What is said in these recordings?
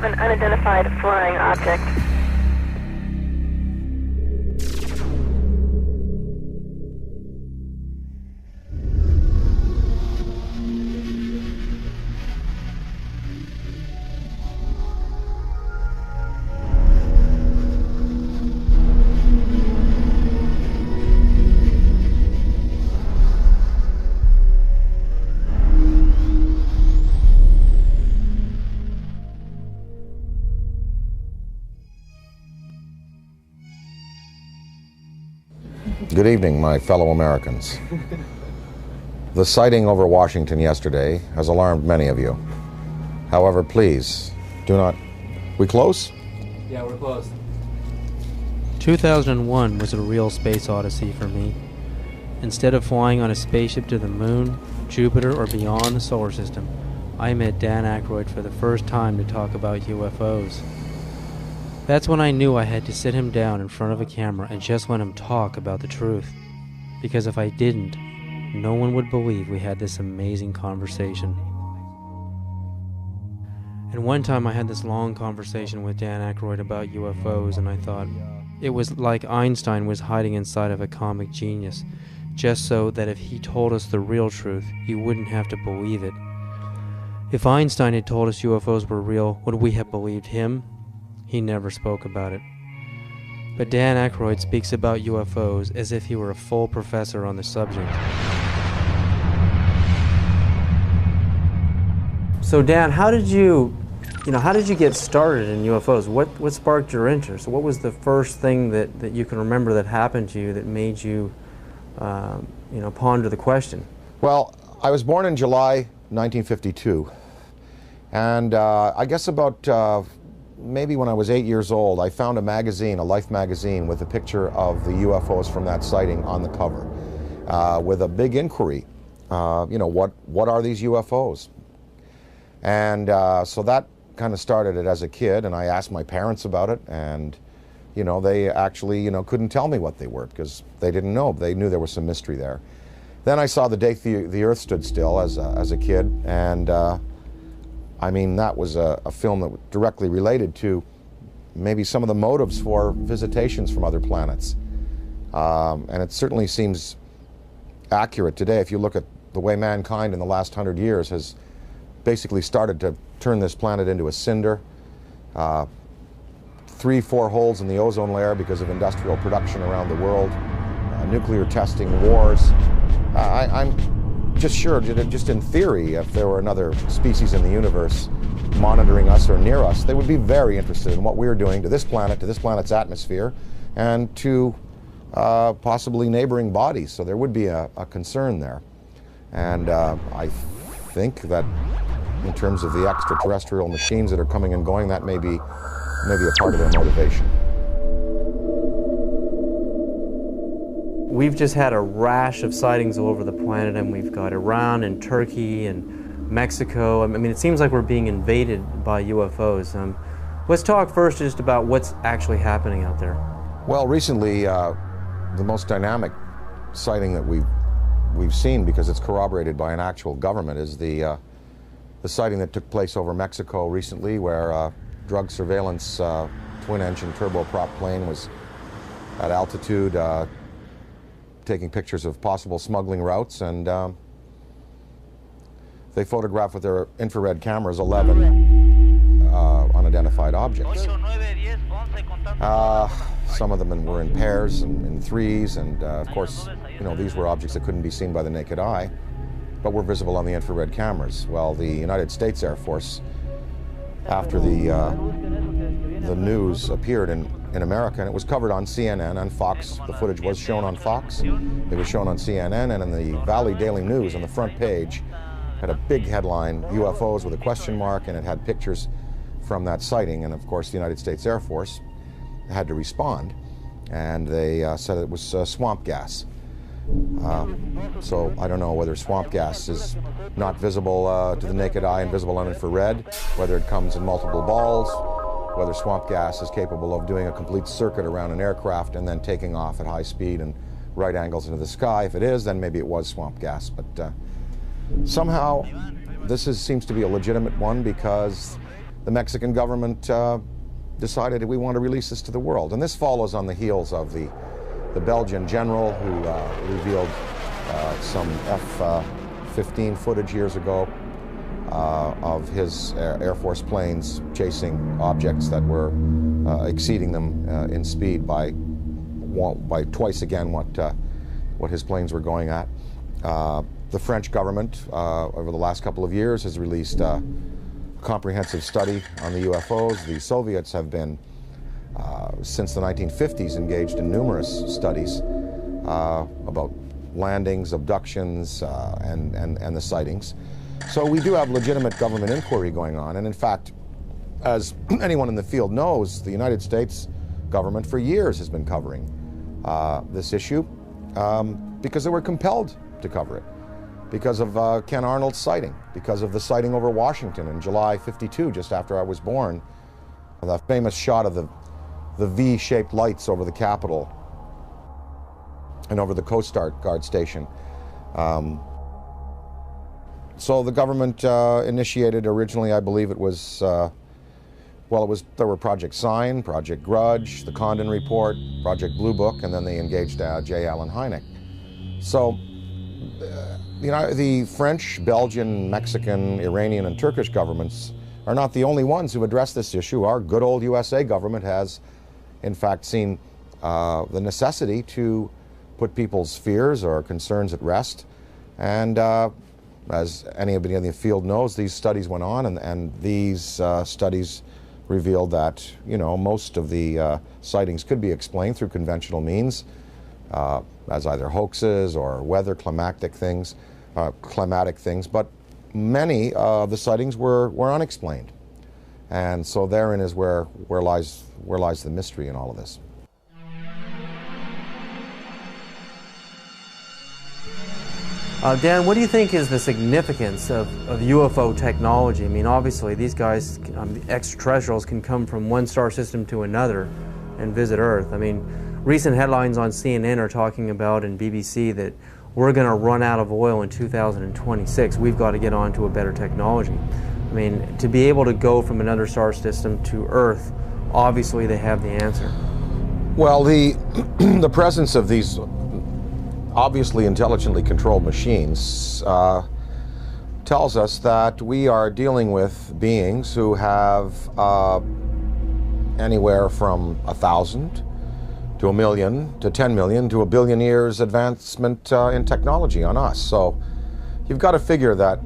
have an unidentified flying object. Good evening, my fellow Americans. The sighting over Washington yesterday has alarmed many of you. However, please, do not... We close? Yeah, we're close. 2001 was a real space odyssey for me. Instead of flying on a spaceship to the moon, Jupiter, or beyond the solar system, I met Dan Aykroyd for the first time to talk about UFOs. That's when I knew I had to sit him down in front of a camera and just let him talk about the truth. Because if I didn't, no one would believe we had this amazing conversation. And one time I had this long conversation with Dan Aykroyd about UFOs, and I thought it was like Einstein was hiding inside of a comic genius, just so that if he told us the real truth, you wouldn't have to believe it. If Einstein had told us UFOs were real, would we have believed him? He never spoke about it. But Dan Aykroyd speaks about UFOs as if he were a full professor on the subject. So Dan, how did you get started in UFOs? What sparked your interest? What was the first thing that you can remember that happened to you that made you, ponder the question? Well, I was born in July 1952, and I guess about maybe when I was 8 years old, I found a magazine, a Life magazine, with a picture of the UFOs from that sighting on the cover, with a big inquiry. What are these UFOs? And so that kind of started it as a kid, and I asked my parents about it, and they actually couldn't tell me what they were because they didn't know. They knew there was some mystery there. Then I saw The Day the Earth Stood Still as a kid, and that was a film that directly related to maybe some of the motives for visitations from other planets. And it certainly seems accurate today if you look at the way mankind in the last 100 years has basically started to turn this planet into a cinder. 3-4 holes in the ozone layer because of industrial production around the world, nuclear testing, wars. I'm just sure, just in theory, if there were another species in the universe monitoring us or near us, they would be very interested in what we're doing to this planet's atmosphere, and to possibly neighboring bodies. So there would be a concern there. And I think that in terms of the extraterrestrial machines that are coming and going, that may be a part of their motivation. We've just had a rash of sightings all over the planet, and we've got Iran and Turkey and Mexico. It seems like we're being invaded by UFOs. Let's talk first just about what's actually happening out there. Well, recently, the most dynamic sighting that we've seen, because it's corroborated by an actual government, is the sighting that took place over Mexico recently, where drug surveillance twin-engine turboprop plane was at altitude taking pictures of possible smuggling routes, and they photographed with their infrared cameras 11 unidentified objects. Some of them were in pairs and in threes, and of course, these were objects that couldn't be seen by the naked eye, but were visible on the infrared cameras. Well, the United States Air Force, after the news appeared in America, and it was covered on CNN and Fox. The footage was shown on Fox. It was shown on CNN, and in the Valley Daily News on the front page had a big headline, UFOs with a question mark, and it had pictures from that sighting. And of course, the United States Air Force had to respond, and they said it was swamp gas. So I don't know whether swamp gas is not visible to the naked eye and visible on infrared, whether it comes in multiple balls, whether swamp gas is capable of doing a complete circuit around an aircraft and then taking off at high speed and right angles into the sky. If it is, then maybe it was swamp gas. But somehow this seems to be a legitimate one, because the Mexican government decided we want to release this to the world. And this follows on the heels of the Belgian general who revealed some F-15 footage years ago of his Air Force planes chasing objects that were exceeding them in speed by twice again what his planes were going at. The French government, over the last couple of years, has released a comprehensive study on the UFOs. The Soviets have been, since the 1950s, engaged in numerous studies about landings, abductions, and the sightings. So we do have legitimate government inquiry going on. And in fact, as anyone in the field knows, the United States government for years has been covering this issue because they were compelled to cover it, because of Ken Arnold's sighting, because of the sighting over Washington in July '52, just after I was born, the famous shot of the V-shaped lights over the Capitol and over the Coast Guard station. So the government initiated originally, I believe it was, there were Project Sign, Project Grudge, the Condon Report, Project Blue Book, and then they engaged J. Allen Hynek. So, the French, Belgian, Mexican, Iranian, and Turkish governments are not the only ones who address this issue. Our good old USA government has, in fact, seen the necessity to put people's fears or concerns at rest. And as anybody in the field knows, these studies went on, and these studies revealed that, most of the sightings could be explained through conventional means, as either hoaxes or weather climatic things, but many of the sightings were unexplained. And so therein is where lies the mystery in all of this. Dan, what do you think is the significance of UFO technology? I mean, obviously, these guys, the extraterrestrials, can come from one star system to another and visit Earth. I mean, recent headlines on CNN are talking about, and BBC, that we're going to run out of oil in 2026. We've got to get on to a better technology. I mean, to be able to go from another star system to Earth, obviously they have the answer. Well, the presence of these obviously intelligently controlled machines tells us that we are dealing with beings who have anywhere from 1,000 to 1 million to 10 million to 1 billion years advancement in technology on us. So you've got to figure that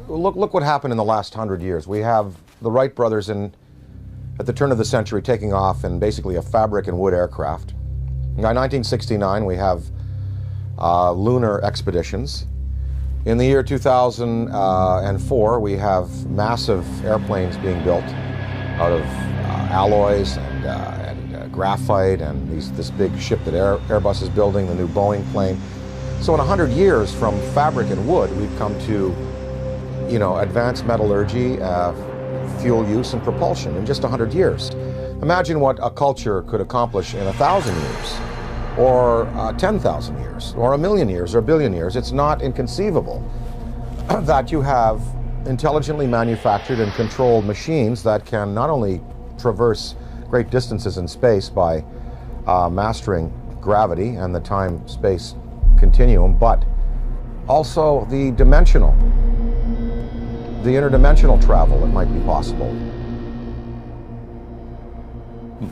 look what happened in the last 100 years. We have the Wright brothers at the turn of the century taking off in basically a fabric and wood aircraft. By 1969, we have lunar expeditions. In the year 2004, we have massive airplanes being built out of alloys and graphite, and this big ship that Airbus is building, the new Boeing plane. So in 100 years, from fabric and wood, we've come to, advanced metallurgy, fuel use, and propulsion in just 100 years. Imagine what a culture could accomplish in 1,000 years, or 10,000 years, or 1 million years, or 1 billion years. It's not inconceivable that you have intelligently manufactured and controlled machines that can not only traverse great distances in space by mastering gravity and the time-space continuum, but also the interdimensional travel that might be possible.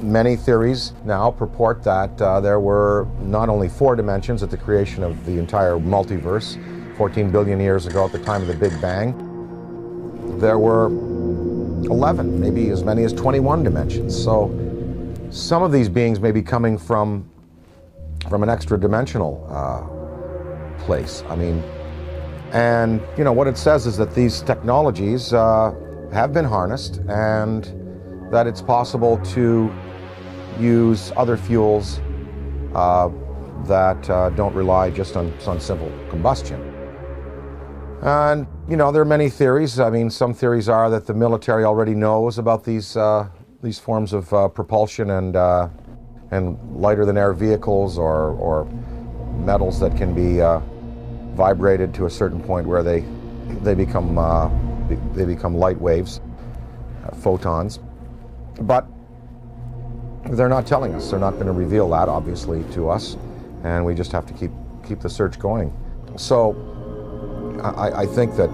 Many theories now purport that there were not only 4 dimensions at the creation of the entire multiverse 14 billion years ago at the time of the Big Bang. There were 11, maybe as many as 21 dimensions. So some of these beings may be coming from an extra-dimensional place. I mean, and what it says is that these technologies have been harnessed, and that it's possible to use other fuels that don't rely just on simple combustion. And, there are many theories. I mean, some theories are that the military already knows about these forms of propulsion and lighter-than-air vehicles or metals that can be vibrated to a certain point where they become they become light waves, photons. But they're not telling us. They're not going to reveal that, obviously, to us, and we just have to keep the search going. So I think that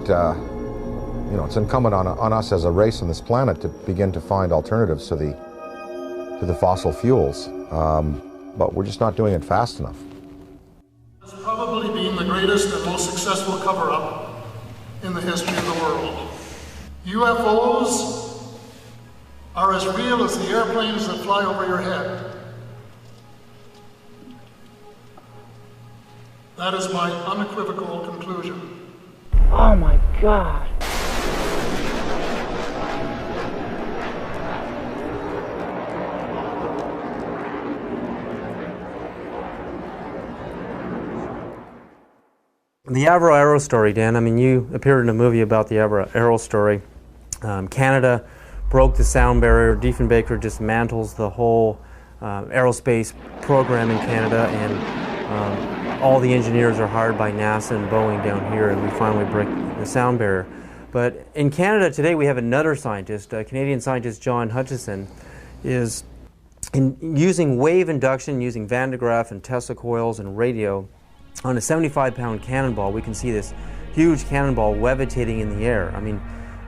it's incumbent on us as a race on this planet to begin to find alternatives to the fossil fuels, but we're just not doing it fast enough. It's probably been the greatest and most successful cover-up in the history of the world. UFOs are as real as the airplanes that fly over your head. That is my unequivocal conclusion. Oh my God. The Avro Arrow story, Dan, I mean, you appeared in a movie about the Avro Arrow story. Canada broke the sound barrier. Diefenbaker dismantles the whole aerospace program in Canada, and all the engineers are hired by NASA and Boeing down here, and we finally break the sound barrier. But in Canada today, we have another scientist, Canadian scientist John Hutchison, is using wave induction, using Van de Graaff and Tesla coils and radio. On a 75-pound cannonball, we can see this huge cannonball levitating in the air. I mean,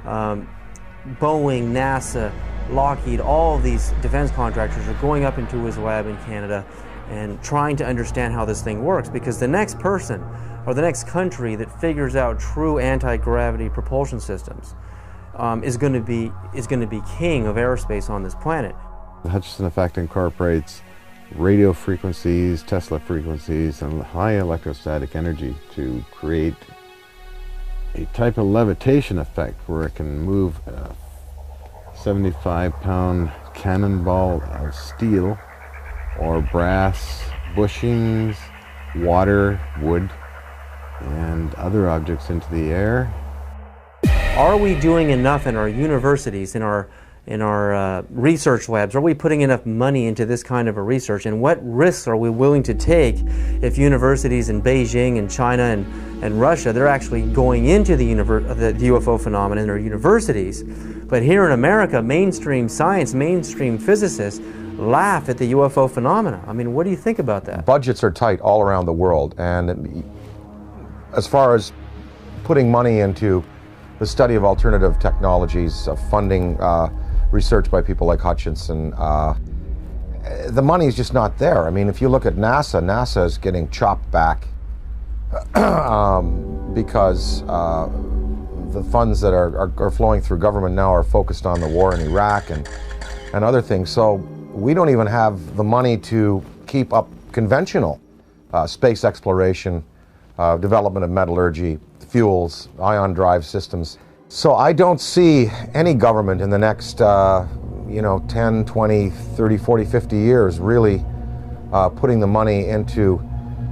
Boeing, NASA, Lockheed, all of these defense contractors are going up into his lab in Canada and trying to understand how this thing works, because the next person or the next country that figures out true anti-gravity propulsion systems is going to be king of aerospace on this planet. The Hutchison effect incorporates radio frequencies, Tesla frequencies, and high electrostatic energy to create a type of levitation effect where it can move a 75-pound cannonball of steel or brass bushings, water, wood, and other objects into the air. Are we doing enough in our universities, in our research labs? Are we putting enough money into this kind of a research? And what risks are we willing to take if universities in Beijing and China and Russia, they're actually going into the UFO phenomenon in our universities? But here in America, mainstream science, mainstream physicists laugh at the UFO phenomena. I mean, what do you think about that? Budgets are tight all around the world, and as far as putting money into the study of alternative technologies, funding research by people like Hutchison, the money is just not there. I mean, if you look at NASA, NASA is getting chopped back because the funds that are flowing through government now are focused on the war in Iraq and other things. So we don't even have the money to keep up conventional space exploration, development of metallurgy, fuels, ion drive systems. So I don't see any government in the next 10, 20, 30, 40, 50 years really putting the money into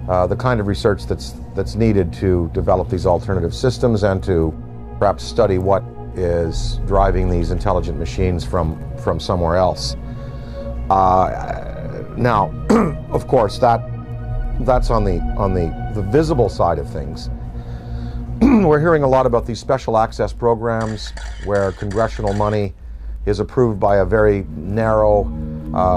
the kind of research that's needed to develop these alternative systems and to perhaps study what is driving these intelligent machines from somewhere else. Now, of course, that's on the visible side of things. We're hearing a lot about these special access programs where congressional money is approved by a very narrow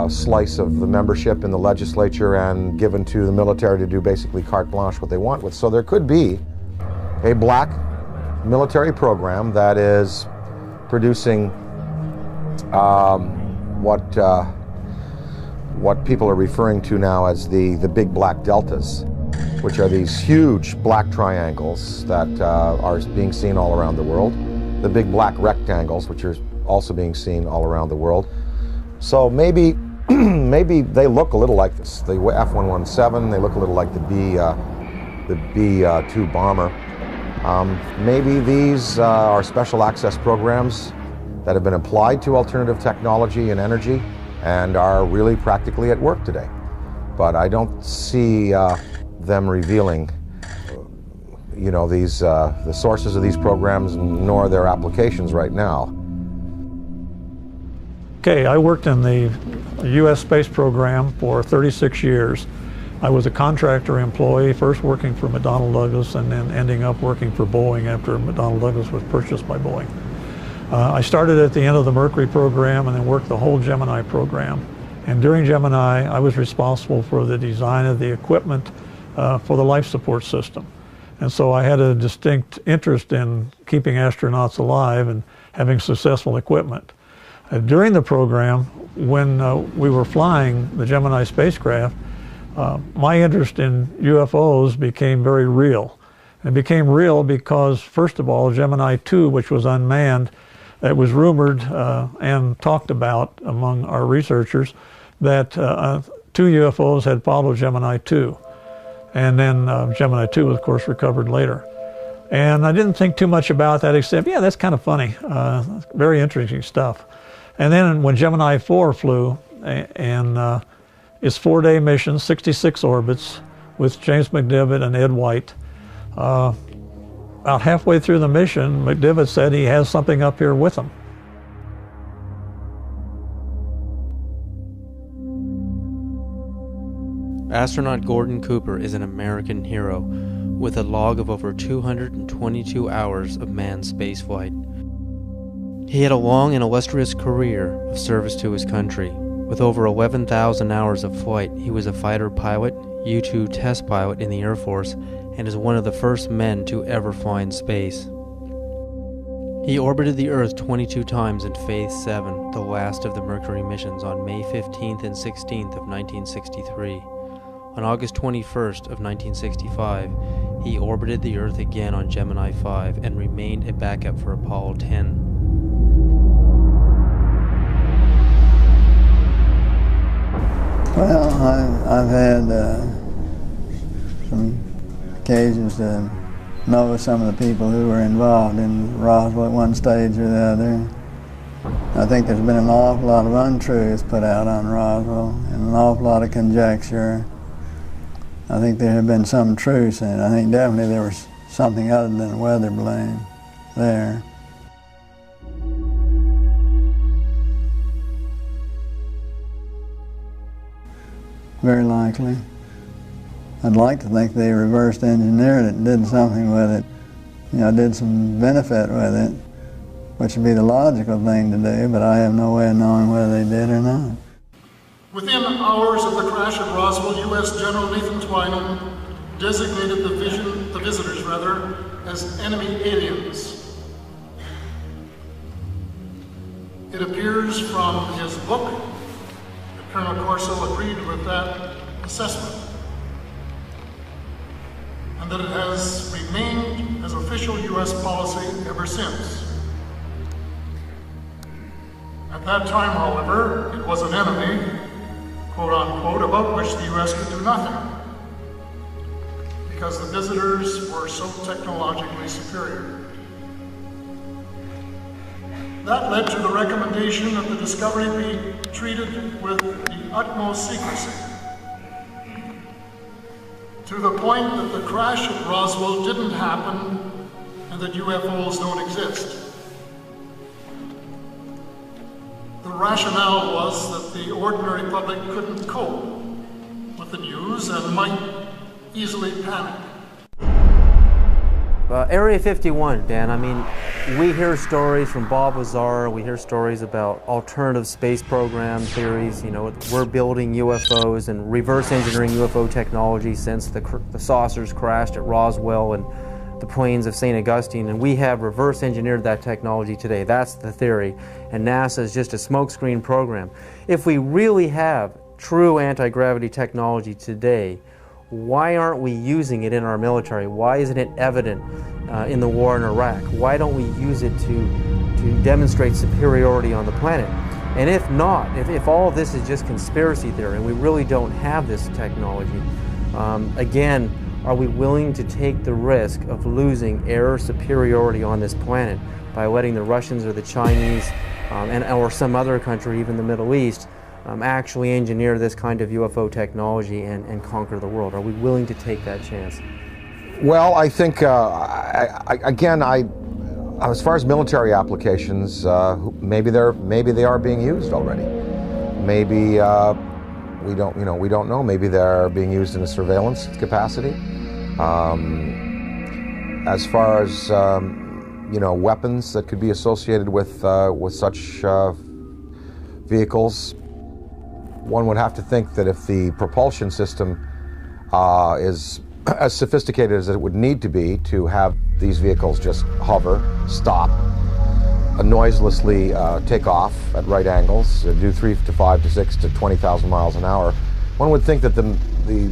slice of the membership in the legislature and given to the military to do basically carte blanche what they want with. So there could be a black military program that is producing what people are referring to now as the big black deltas, which are these huge black triangles that are being seen all around the world. The big black rectangles, which are also being seen all around the world. So maybe they look a little like this. The F-117, they look a little like the B-2 bomber. Maybe these are special access programs that have been applied to alternative technology and energy and are really practically at work today. But I don't see them revealing, the sources of these programs nor their applications right now. Okay, I worked in the U.S. space program for 36 years, I was a contractor employee, first working for McDonnell Douglas and then ending up working for Boeing after McDonnell Douglas was purchased by Boeing. I started at the end of the Mercury program and then worked the whole Gemini program. And during Gemini, I was responsible for the design of the equipment for the life support system. And so I had a distinct interest in keeping astronauts alive and having successful equipment. During the program, when we were flying the Gemini spacecraft, my interest in UFOs became very real. It became real because, first of all, Gemini 2, which was unmanned, it was rumored and talked about among our researchers that 2 UFOs had followed Gemini 2. And then Gemini 2 was, of course, recovered later. And I didn't think too much about that except, yeah, that's kind of funny. Very interesting stuff. And then when Gemini 4 flew, and its 4-day mission, 66 orbits, with James McDivitt and Ed White, about halfway through the mission, McDivitt said he has something up here with him. Astronaut Gordon Cooper is an American hero with a log of over 222 hours of manned spaceflight. He had a long and illustrious career of service to his country. With over 11,000 hours of flight, he was a fighter pilot, U-2 test pilot in the Air Force, and is one of the first men to ever fly in space. He orbited the Earth 22 times in Phase 7, the last of the Mercury missions, on May 15th and 16th of 1963. On August 21st of 1965, he orbited the Earth again on Gemini 5 and remained a backup for Apollo 10. Well, I've had some occasions to know some of the people who were involved in Roswell at one stage or the other. I think there's been an awful lot of untruths put out on Roswell and an awful lot of conjecture. I think there have been some truths in it. I think definitely there was something other than weather balloon there. Very likely. I'd like to think they reversed engineered it and did something with it, you know, did some benefit with it, which would be the logical thing to do, but I have no way of knowing whether they did or not. Within hours of the crash at Roswell, U.S. General Nathan Twining designated the visitors as enemy aliens. It appears from his book that Colonel Corso agreed with that assessment, and that it has remained as official U.S. policy ever since. At that time, however, it was an enemy, quote unquote, about which the U.S. could do nothing, because the visitors were so technologically superior. That led to the recommendation that the discovery be treated with the utmost secrecy, to the point that the crash at Roswell didn't happen and that UFOs don't exist. The rationale was that the ordinary public couldn't cope with the news and might easily panic. Area 51, Dan, I mean, we hear stories from Bob Lazar, we hear stories about alternative space program theories, you know, we're building UFOs and reverse engineering UFO technology since the saucers crashed at Roswell and the plains of St. Augustine, and we have reverse engineered that technology today. That's the theory, and NASA is just a smokescreen program. If we really have true anti-gravity technology today, why aren't we using it in our military? Why isn't it evident in the war in Iraq? Why don't we use it to demonstrate superiority on the planet? And if not, if all of this is just conspiracy theory and we really don't have this technology, again, are we willing to take the risk of losing air superiority on this planet by letting the Russians or the Chinese or some other country, even the Middle East, actually engineer this kind of UFO technology and conquer the world? Are we willing to take that chance? Well, I think, again, as far as military applications, maybe they are being used already. Maybe we don't know. Maybe they're being used in a surveillance capacity. As far as weapons that could be associated with such vehicles, one would have to think that if the propulsion system is as sophisticated as it would need to be to have these vehicles just hover, stop, noiselessly take off at right angles, do 3 to 5 to 6 to 20,000 miles an hour, one would think that the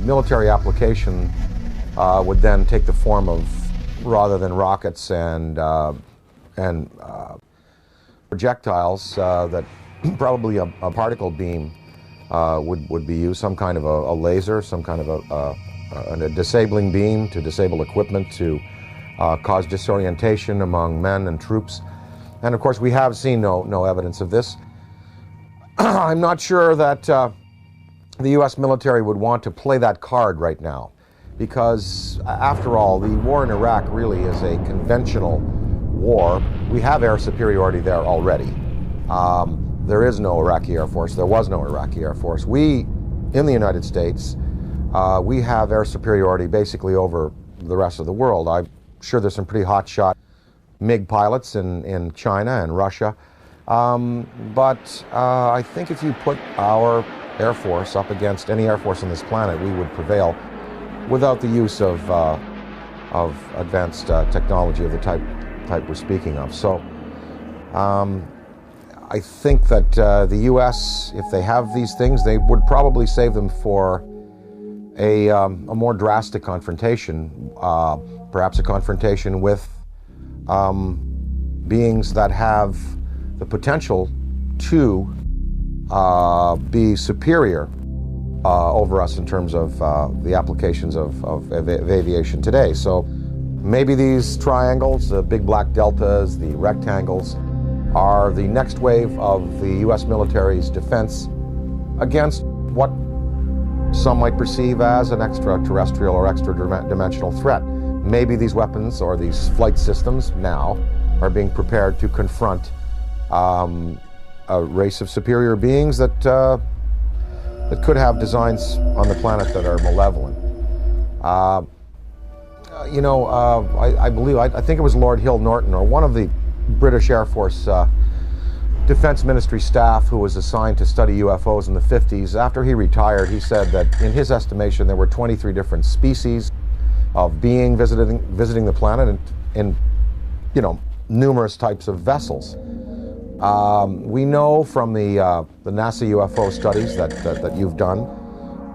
military application would then take the form of, rather than rockets and projectiles, that probably a particle beam would be used, some kind of a laser, some kind of a disabling beam to disable equipment, to cause disorientation among men and troops. And of course, we have seen no evidence of this. I'm not sure that the U.S. military would want to play that card right now, because after all, the war in Iraq really is a conventional war. We have air superiority there already. There is no Iraqi Air Force. There was no Iraqi Air Force. We, in the United States, we have air superiority basically over the rest of the world. I'm sure there's some pretty hotshot MiG pilots in China and Russia. But I think if you put our Air Force up against any Air Force on this planet, we would prevail without the use of advanced technology of the type we're speaking of. So I think that the U.S., if they have these things, they would probably save them for a more drastic confrontation, perhaps a confrontation with beings that have the potential to be superior over us in terms of the applications of aviation today. So maybe these triangles, the big black deltas, the rectangles, are the next wave of the U.S. military's defense against what some might perceive as an extraterrestrial or extra-dimensional threat. Maybe these weapons or these flight systems now are being prepared to confront a race of superior beings that could have designs on the planet that are malevolent. I think it was Lord Hill Norton, or one of the British Air Force Defense Ministry staff who was assigned to study UFOs in the 50s. After he retired, he said that in his estimation there were 23 different species of being visiting the planet in numerous types of vessels. We know from the NASA UFO studies that you've done,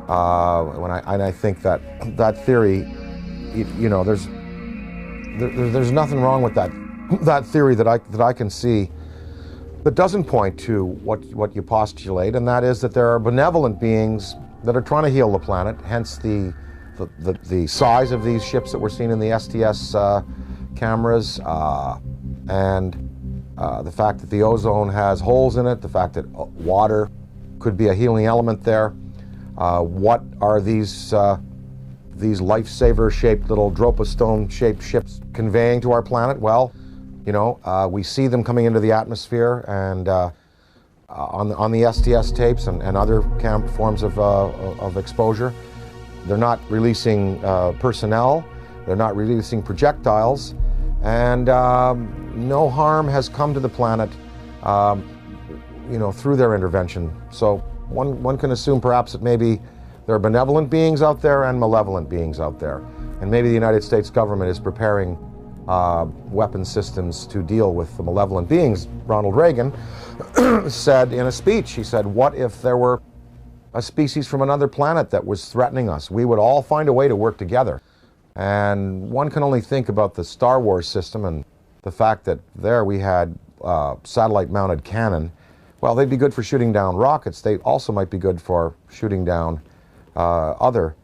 and I think that theory, there's nothing wrong with that theory that I can see that doesn't point to what you postulate, and that is that there are benevolent beings that are trying to heal the planet. Hence the size of these ships that we're seeing in the STS cameras, and the fact that the ozone has holes in it, the fact that water could be a healing element there. What are these lifesaver-shaped little Dropostone-shaped ships conveying to our planet? Well, we see them coming into the atmosphere, and on the STS tapes and other forms of exposure, they're not releasing personnel, they're not releasing projectiles, and no harm has come to the planet, through their intervention. So one can assume perhaps that maybe there are benevolent beings out there and malevolent beings out there, and maybe the United States government is preparing weapon systems to deal with the malevolent beings. Ronald Reagan said in a speech, he said, what if there were a species from another planet that was threatening us? We would all find a way to work together. And one can only think about the Star Wars system and the fact that there we had satellite-mounted cannon. Well, they'd be good for shooting down rockets. They also might be good for shooting down other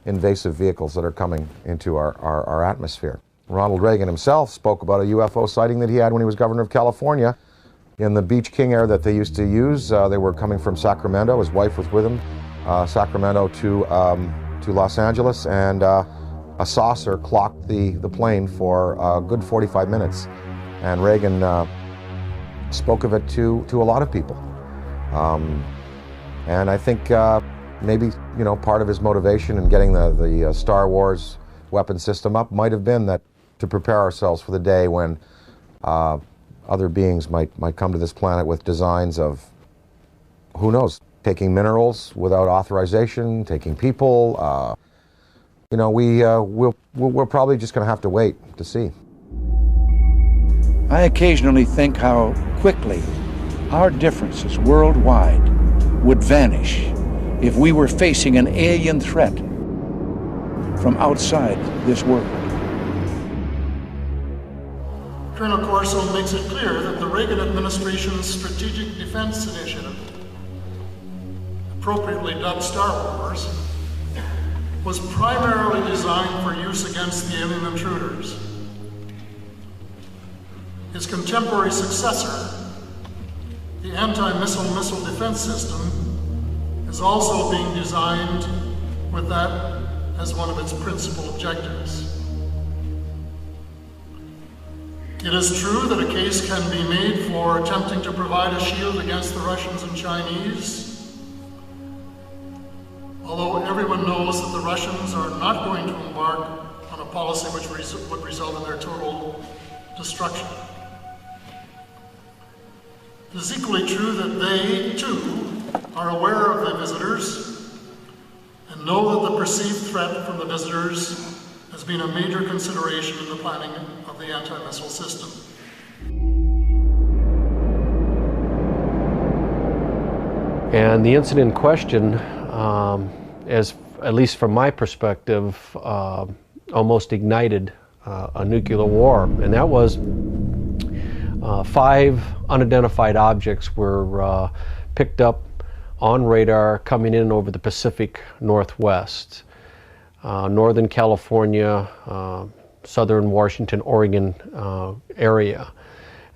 invasive vehicles that are coming into our atmosphere. Ronald Reagan himself spoke about a UFO sighting that he had when he was governor of California in the Beach King Air that they used to use. They were coming from Sacramento. His wife was with him, Sacramento to Los Angeles, and a saucer clocked the plane for a good 45 minutes. And Reagan spoke of it to a lot of people. And I think maybe, you know, part of his motivation in getting the Star Wars weapon system up might have been that to prepare ourselves for the day when other beings might come to this planet with designs of, who knows, taking minerals without authorization, taking people. You know, we're probably just going to have to wait to see. I occasionally think how quickly our differences worldwide would vanish if we were facing an alien threat from outside this world. Colonel Corso makes it clear that the Reagan administration's Strategic Defense Initiative, appropriately dubbed Star Wars, was primarily designed for use against the alien intruders. His contemporary successor, the anti-missile missile defense system, is also being designed with that as one of its principal objectives. It is true that a case can be made for attempting to provide a shield against the Russians and Chinese, although everyone knows that the Russians are not going to embark on a policy which would result in their total destruction. It is equally true that they, too, are aware of the visitors and know that the perceived threat from the visitors has been a major consideration in the planning of the anti-missile system. And the incident in question, as at least from my perspective, almost ignited a nuclear war, and that was 5 unidentified objects were picked up on radar coming in over the Pacific Northwest, Northern California, Southern Washington, Oregon area.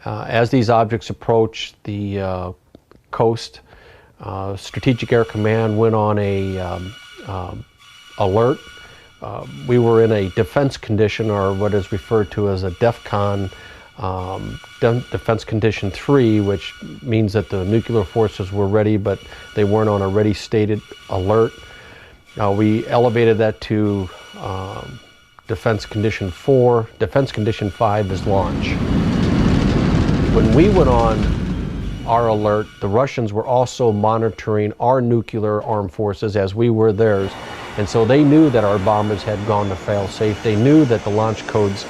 As these objects approached the coast, Strategic Air Command went on a alert. We were in a defense condition, or what is referred to as a DEFCON, Defense Condition 3, which means that the nuclear forces were ready, but they weren't on a ready stated alert. We elevated that to Defense Condition 4. Defense Condition 5 is launch. When we went on our alert, the Russians were also monitoring our nuclear armed forces as we were theirs. And so they knew that our bombers had gone to fail-safe. They knew that the launch codes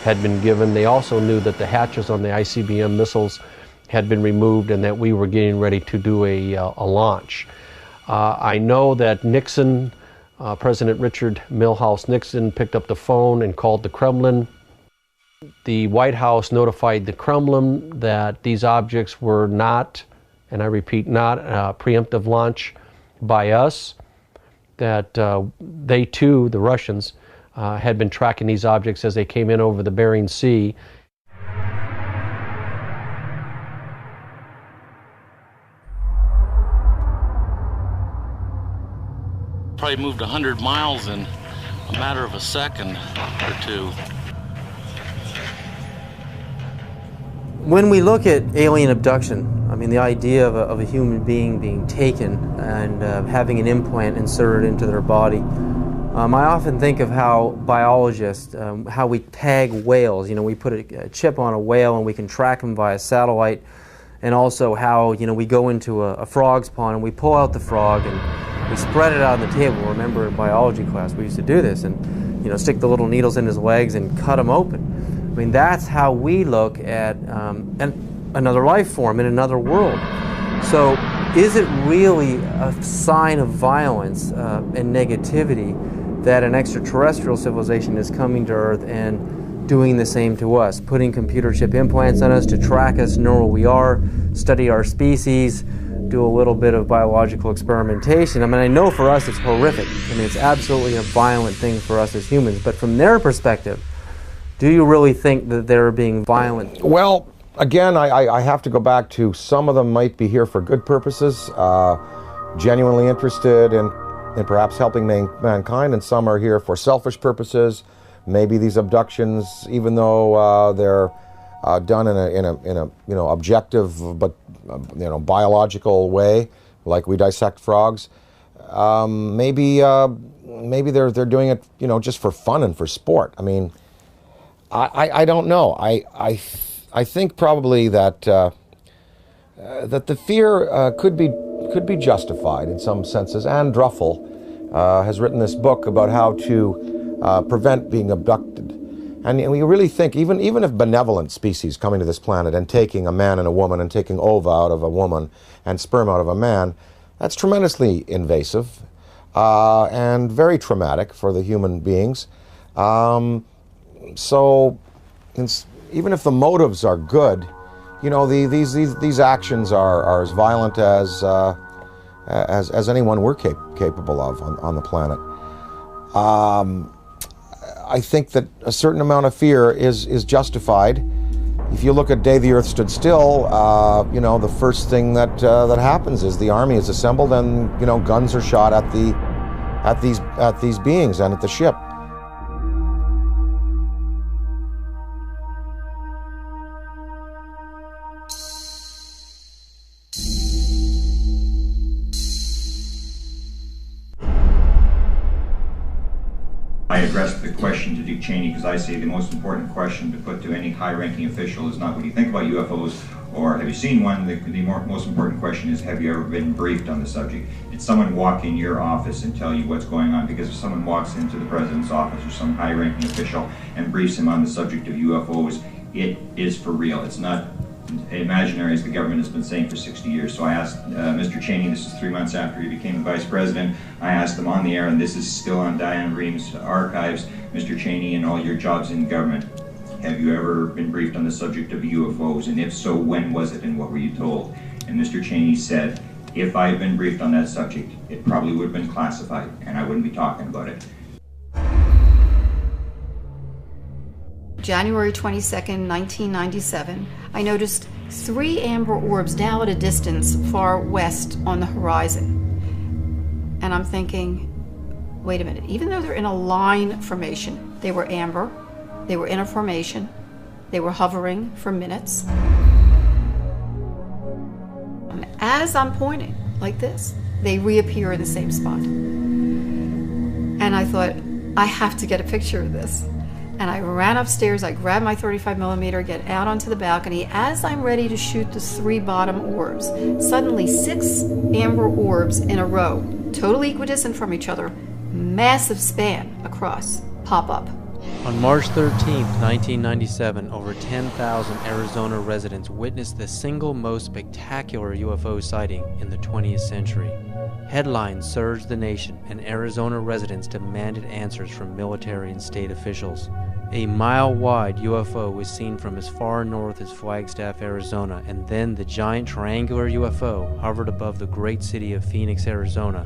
had been given. They also knew that the hatches on the ICBM missiles had been removed and that we were getting ready to do a launch. I know that Nixon, President Richard Milhouse Nixon, picked up the phone and called the Kremlin. The White House notified the Kremlin that these objects were not, and I repeat, not a preemptive launch by us, that they too, the Russians, had been tracking these objects as they came in over the Bering Sea. Probably moved 100 miles in a matter of a second or two. When we look at alien abduction, I mean, the idea of a human being being taken and having an implant inserted into their body, I often think of how biologists, how we tag whales. You know, we put a chip on a whale and we can track them via satellite, and also how, you know, we go into a frog's pond and we pull out the frog and we spread it out on the table. Remember in biology class we used to do this, and, you know, stick the little needles in his legs and cut him open. I mean, that's how we look at another life form in another world. So is it really a sign of violence and negativity that an extraterrestrial civilization is coming to Earth and doing the same to us, putting computer chip implants on us to track us, know where we are, study our species, do a little bit of biological experimentation? I mean, I know for us it's horrific. I mean, it's absolutely a violent thing for us as humans. But from their perspective, do you really think that they're being violent? Well, again, I have to go back to some of them might be here for good purposes, genuinely interested in perhaps helping mankind, and some are here for selfish purposes. Maybe these abductions, even though they're done in a objective but biological way, like we dissect frogs. Maybe they're doing it, you know, just for fun and for sport. I mean, I don't know. I think probably that that the fear could be justified in some senses. Anne Druffel has written this book about how to prevent being abducted. And we really think, even if benevolent species coming to this planet and taking a man and a woman and taking ova out of a woman and sperm out of a man, that's tremendously invasive and very traumatic for the human beings. So even if the motives are good, you know, these actions are as violent as anyone we're capable of on the planet. I think that a certain amount of fear is justified. If you look at Day the Earth Stood Still, you know, the first thing that happens is the army is assembled and, you know, guns are shot at these beings and at the ship. I addressed the question to Dick Cheney because I say the most important question to put to any high-ranking official is not what do you think about UFOs or have you seen one. The most important question is, have you ever been briefed on the subject? Did someone walk in your office and tell you what's going on? Because if someone walks into the president's office or some high-ranking official and briefs him on the subject of UFOs, it is for real. It's not imaginary, as the government has been saying for 60 years. So I asked Mr. Cheney, this is 3 months after he became the vice president, I asked him on the air, and this is still on Diane Ream's archives, Mr. Cheney, in all your jobs in government, have you ever been briefed on the subject of UFOs? And if so, when was it and what were you told? And Mr. Cheney said, if I had been briefed on that subject, it probably would have been classified and I wouldn't be talking about it. January 22nd, 1997, I noticed 3 amber orbs now at a distance far west on the horizon. And I'm thinking, wait a minute, even though they're in a line formation, they were amber, they were in a formation, they were hovering for minutes. And as I'm pointing like this, they reappear in the same spot. And I thought, I have to get a picture of this. And I ran upstairs, I grabbed my 35mm, get out onto the balcony. As I'm ready to shoot the 3 bottom orbs, suddenly 6 amber orbs in a row, totally equidistant from each other, massive span across, pop up. On March 13, 1997, over 10,000 Arizona residents witnessed the single most spectacular UFO sighting in the 20th century. Headlines surged the nation, and Arizona residents demanded answers from military and state officials. A mile-wide UFO was seen from as far north as Flagstaff, Arizona, and then the giant triangular UFO hovered above the great city of Phoenix, Arizona,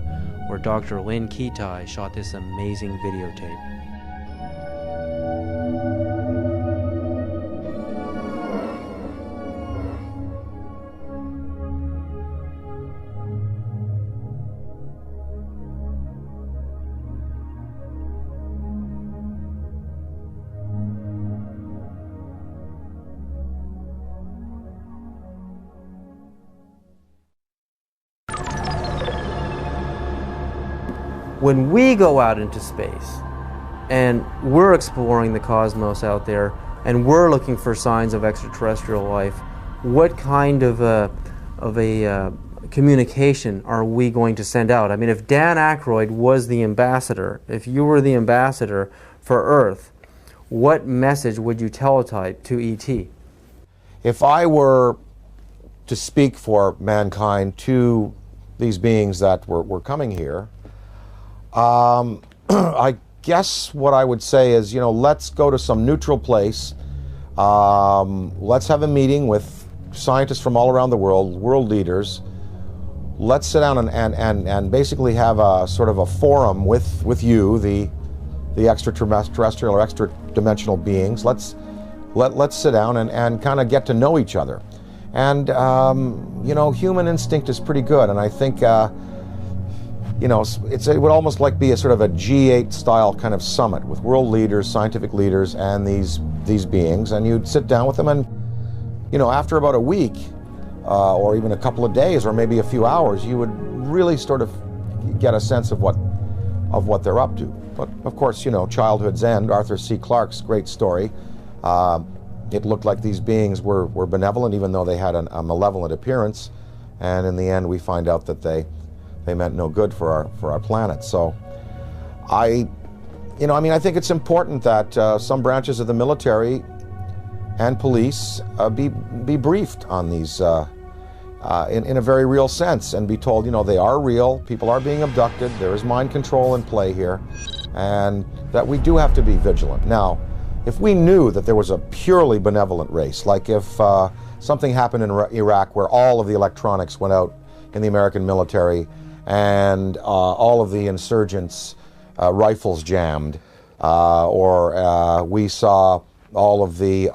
where Dr. Lynn Ketai shot this amazing videotape. When we go out into space and we're exploring the cosmos out there and we're looking for signs of extraterrestrial life, what kind of a communication are we going to send out? I mean, if Dan Aykroyd was the ambassador, if you were the ambassador for Earth, what message would you teletype to ET? If I were to speak for mankind to these beings that were coming here, I guess what I would say is, you know, let's go to some neutral place. Let's have a meeting with scientists from all around the world leaders. Let's sit down and basically have a sort of a forum with you, the extraterrestrial or extra-dimensional beings. Let's sit down and kind of get to know each other. And, you know, human instinct is pretty good, and I think you know, it would almost like be a sort of a G8 style kind of summit with world leaders, scientific leaders, and these beings, and you'd sit down with them, and you know, after about a week or even a couple of days or maybe a few hours, you would really sort of get a sense of what they're up to. But of course, you know, childhood's end, Arthur C. Clarke's great story. It looked like these beings were benevolent, even though they had a malevolent appearance. And in the end, we find out that they meant no good for our planet. So I think it's important that some branches of the military and police be briefed on these in a very real sense, and be told, you know, they are real, people are being abducted, there is mind control in play here, and that we do have to be vigilant. Now, if we knew that there was a purely benevolent race, like if something happened in Iraq where all of the electronics went out in the American military and all of the insurgents' rifles jammed, or we saw all of the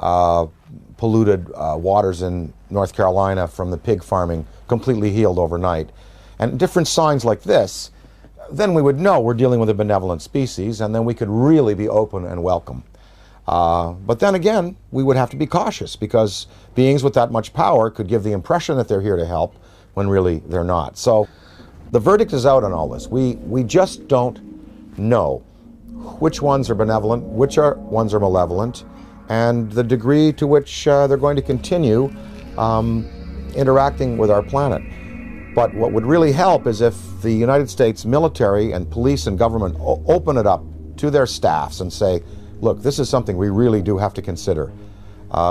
polluted waters in North Carolina from the pig farming completely healed overnight, and different signs like this, then we would know we're dealing with a benevolent species, and then we could really be open and welcome. But then again, we would have to be cautious, because beings with that much power could give the impression that they're here to help when really they're not. So the verdict is out on all this. We just don't know which ones are benevolent, which ones are malevolent, and the degree to which they're going to continue interacting with our planet. But what would really help is if the United States military and police and government open it up to their staffs and say, look, this is something we really do have to consider,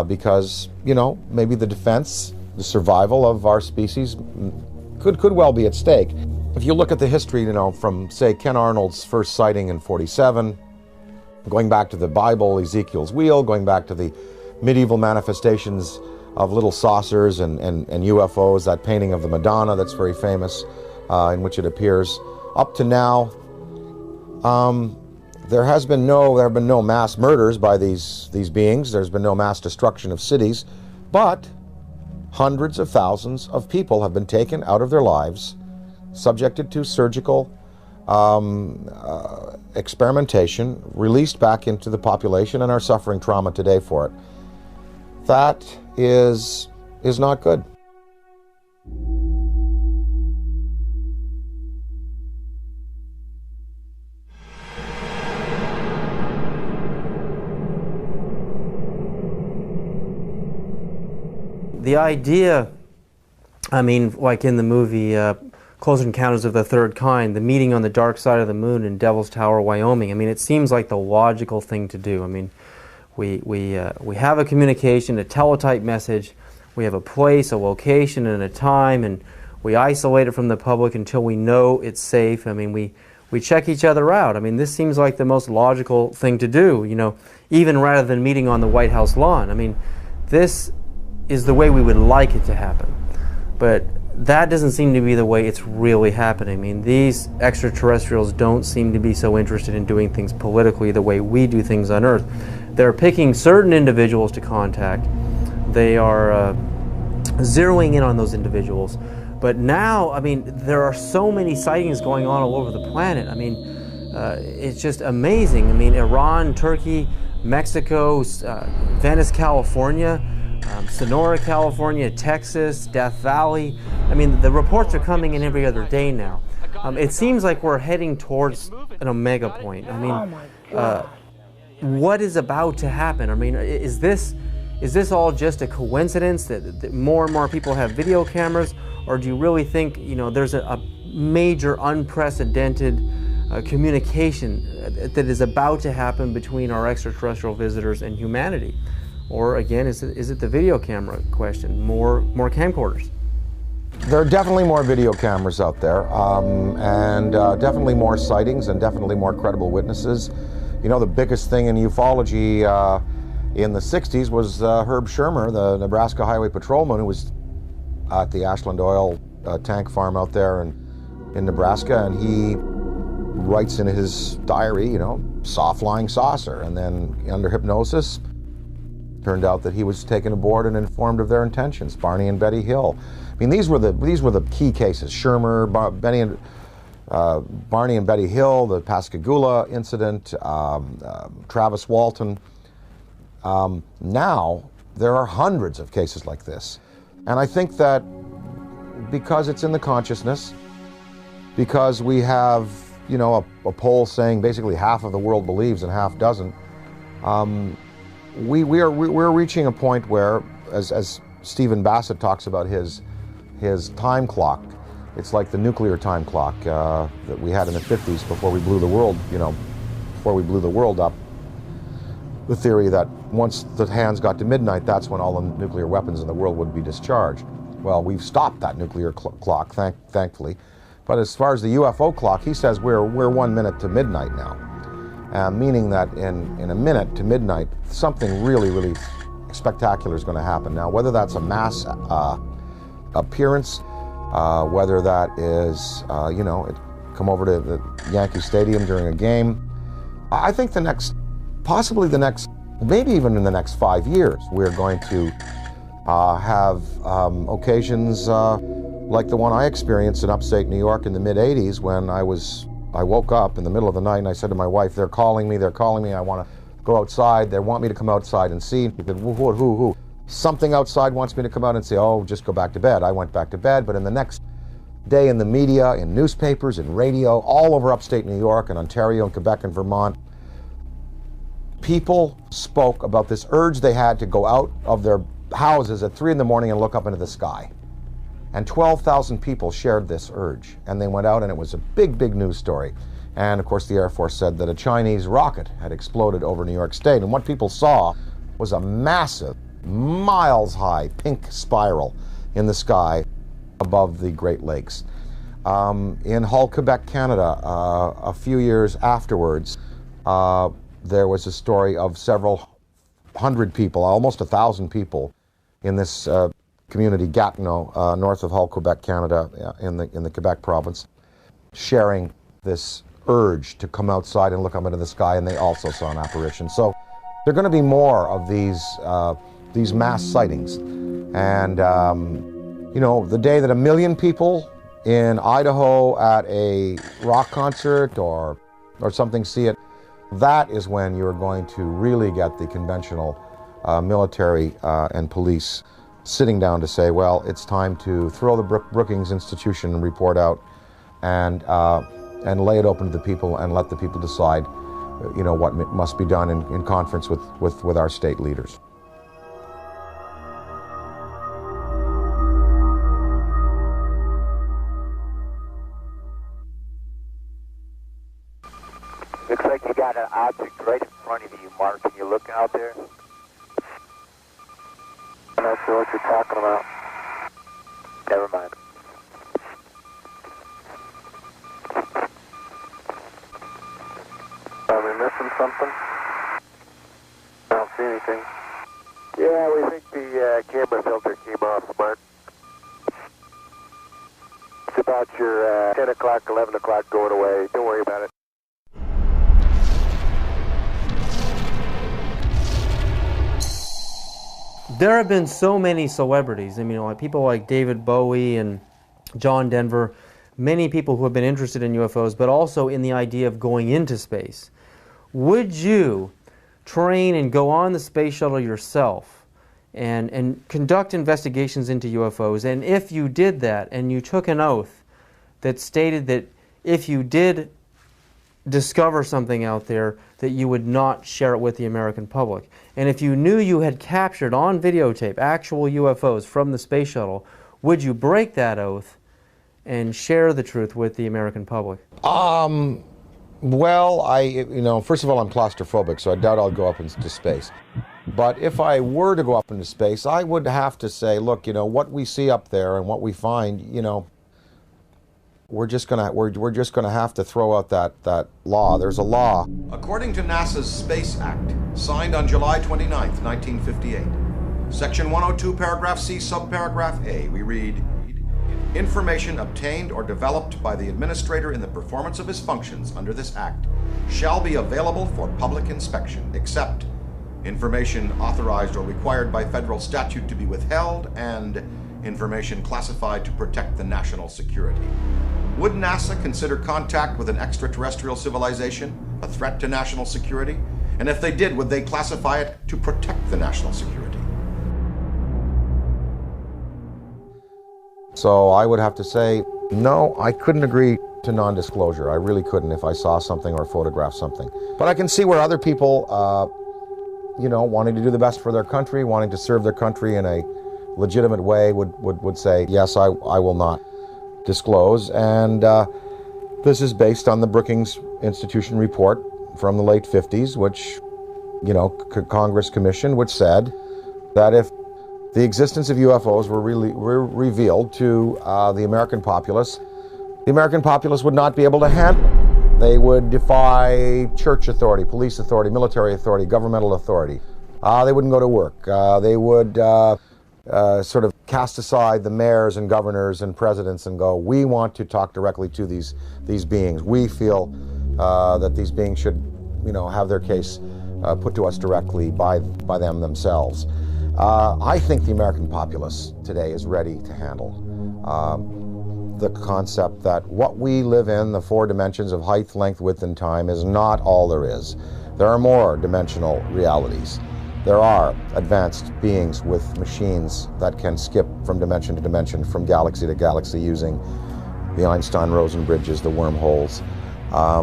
because, you know, maybe the defense, the survival of our species could well be at stake. If you look at the history, you know, from, say, Ken Arnold's first sighting in '47, going back to the Bible, Ezekiel's wheel, going back to the medieval manifestations of little saucers and UFOs, that painting of the Madonna that's very famous, in which it appears, up to now, there have been no mass murders by these beings. There's been no mass destruction of cities, but hundreds of thousands of people have been taken out of their lives, subjected to surgical experimentation, released back into the population, and are suffering trauma today for it. That is not good. The idea, I mean, like in the movie Close Encounters of the Third Kind, the meeting on the dark side of the moon in Devil's Tower, Wyoming, I mean, it seems like the logical thing to do. I mean, we have a communication, a teletype message, we have a place, a location, and a time, and we isolate it from the public until we know it's safe. I mean, we check each other out. I mean, this seems like the most logical thing to do, you know, even rather than meeting on the White House lawn. I mean, this is the way we would like it to happen. But that doesn't seem to be the way it's really happening. I mean, these extraterrestrials don't seem to be so interested in doing things politically the way we do things on Earth. They're picking certain individuals to contact. They are zeroing in on those individuals. But now, I mean, there are so many sightings going on all over the planet. I mean, it's just amazing. I mean, Iran, Turkey, Mexico, Venice, California, Sonora, California, Texas, Death Valley. I mean, the reports are coming in every other day now. It seems like we're heading towards an omega point. I mean, what is about to happen? I mean, is this all just a coincidence that more and more people have video cameras, or do you really think, you know, there's a major unprecedented communication that is about to happen between our extraterrestrial visitors and humanity? Or again, is it the video camera question? More camcorders? There are definitely more video cameras out there, and definitely more sightings, and definitely more credible witnesses. You know, the biggest thing in ufology in the 60s was Herb Shermer, the Nebraska Highway Patrolman, who was at the Ashland Oil tank farm out there in Nebraska, and he writes in his diary, you know, saw flying saucer, and then under hypnosis, turned out that he was taken aboard and informed of their intentions. Barney and Betty Hill. I mean, these were the key cases. Shermer, Barney and Betty Hill, the Pascagoula incident, Travis Walton. Now there are hundreds of cases like this, and I think that because it's in the consciousness, because we have, you know, a poll saying basically half of the world believes and half doesn't. We're reaching a point where, as Stephen Bassett talks about his time clock, it's like the nuclear time clock that we had in the 50s before we blew the world, you know, before we blew the world up. The theory that once the hands got to midnight, that's when all the nuclear weapons in the world would be discharged. Well, we've stopped that nuclear clock, thankfully. But as far as the UFO clock, he says we're 1 minute to midnight now, meaning that in a minute to midnight, something really, really spectacular is going to happen. Now, whether that's a mass appearance, whether that is, you know, come over to the Yankee Stadium during a game, I think possibly the next, maybe even in the next 5 years, we're going to have occasions like the one I experienced in upstate New York in the mid-'80s when I woke up in the middle of the night and I said to my wife, they're calling me, I want to go outside, they want me to come outside and see. She said, who? Something outside wants me to come out and say, oh, just go back to bed. I went back to bed, but in the next day in the media, in newspapers, in radio, all over upstate New York and Ontario and Quebec and Vermont, people spoke about this urge they had to go out of their houses at 3 in the morning and look up into the sky. And 12,000 people shared this urge. And they went out and it was a big, big news story. And of course the Air Force said that a Chinese rocket had exploded over New York State. And what people saw was a massive, miles-high pink spiral in the sky above the Great Lakes. In Hull, Quebec, Canada, a few years afterwards, there was a story of several hundred people, almost 1,000 people in this community, Gatineau, north of Hull, Quebec, Canada, in the Quebec province, sharing this urge to come outside and look up into the sky, and they also saw an apparition. So there are going to be more of these mass sightings. And, you know, the day that 1 million people in Idaho at a rock concert or something see it, that is when you're going to really get the conventional military and police sitting down to say, well, it's time to throw the Brookings Institution report out and lay it open to the people and let the people decide, you know, what must be done in conference with our state leaders. Looks like you got an object right in front of you, Mark. Can you look out there? I'm not sure what you're talking about. Never mind. Are we missing something? I don't see anything. Yeah, we think the camera filter came off, Mark. It's about your 10 o'clock, 11 o'clock going away. Don't worry about it. There have been so many celebrities, I mean, like people like David Bowie and John Denver, many people who have been interested in UFOs, but also in the idea of going into space. Would you train and go on the space shuttle yourself and conduct investigations into UFOs? And if you did that and you took an oath that stated that if you did discover something out there, that you would not share it with the American public. And if you knew you had captured on videotape actual UFOs from the space shuttle, would you break that oath and share the truth with the American public? Well, you know, first of all, I'm claustrophobic, so I doubt I'll go up into space. But if I were to go up into space, I would have to say, look, you know, what we see up there and what we find, you know, we're just gonna have to throw out that law. There's a law. According to NASA's Space Act, signed on July 29th, 1958, Section 102, Paragraph C, Subparagraph A, we read, information obtained or developed by the administrator in the performance of his functions under this act shall be available for public inspection, except information authorized or required by federal statute to be withheld and information classified to protect the national security. Would NASA consider contact with an extraterrestrial civilization a threat to national security? And if they did, would they classify it to protect the national security? So I would have to say, no, I couldn't agree to non-disclosure. I really couldn't if I saw something or photographed something. But I can see where other people, wanting to do the best for their country, wanting to serve their country in a legitimate way would say, yes, I will not disclose. And this is based on the Brookings Institution report from the late 50s, which, Congress commissioned, which said that if the existence of UFOs were revealed to the American populace would not be able to handle it. They would defy church authority, police authority, military authority, governmental authority. They wouldn't go to work. They would sort of cast aside the mayors and governors and presidents and go, we want to talk directly to these beings. We feel that these beings should, have their case put to us directly by them themselves. I think the American populace today is ready to handle the concept that what we live in, the 4 dimensions of height, length, width, and time, is not all there is. There are more dimensional realities. There are advanced beings with machines that can skip from dimension to dimension, from galaxy to galaxy, using the Einstein-Rosen bridges, the wormholes. I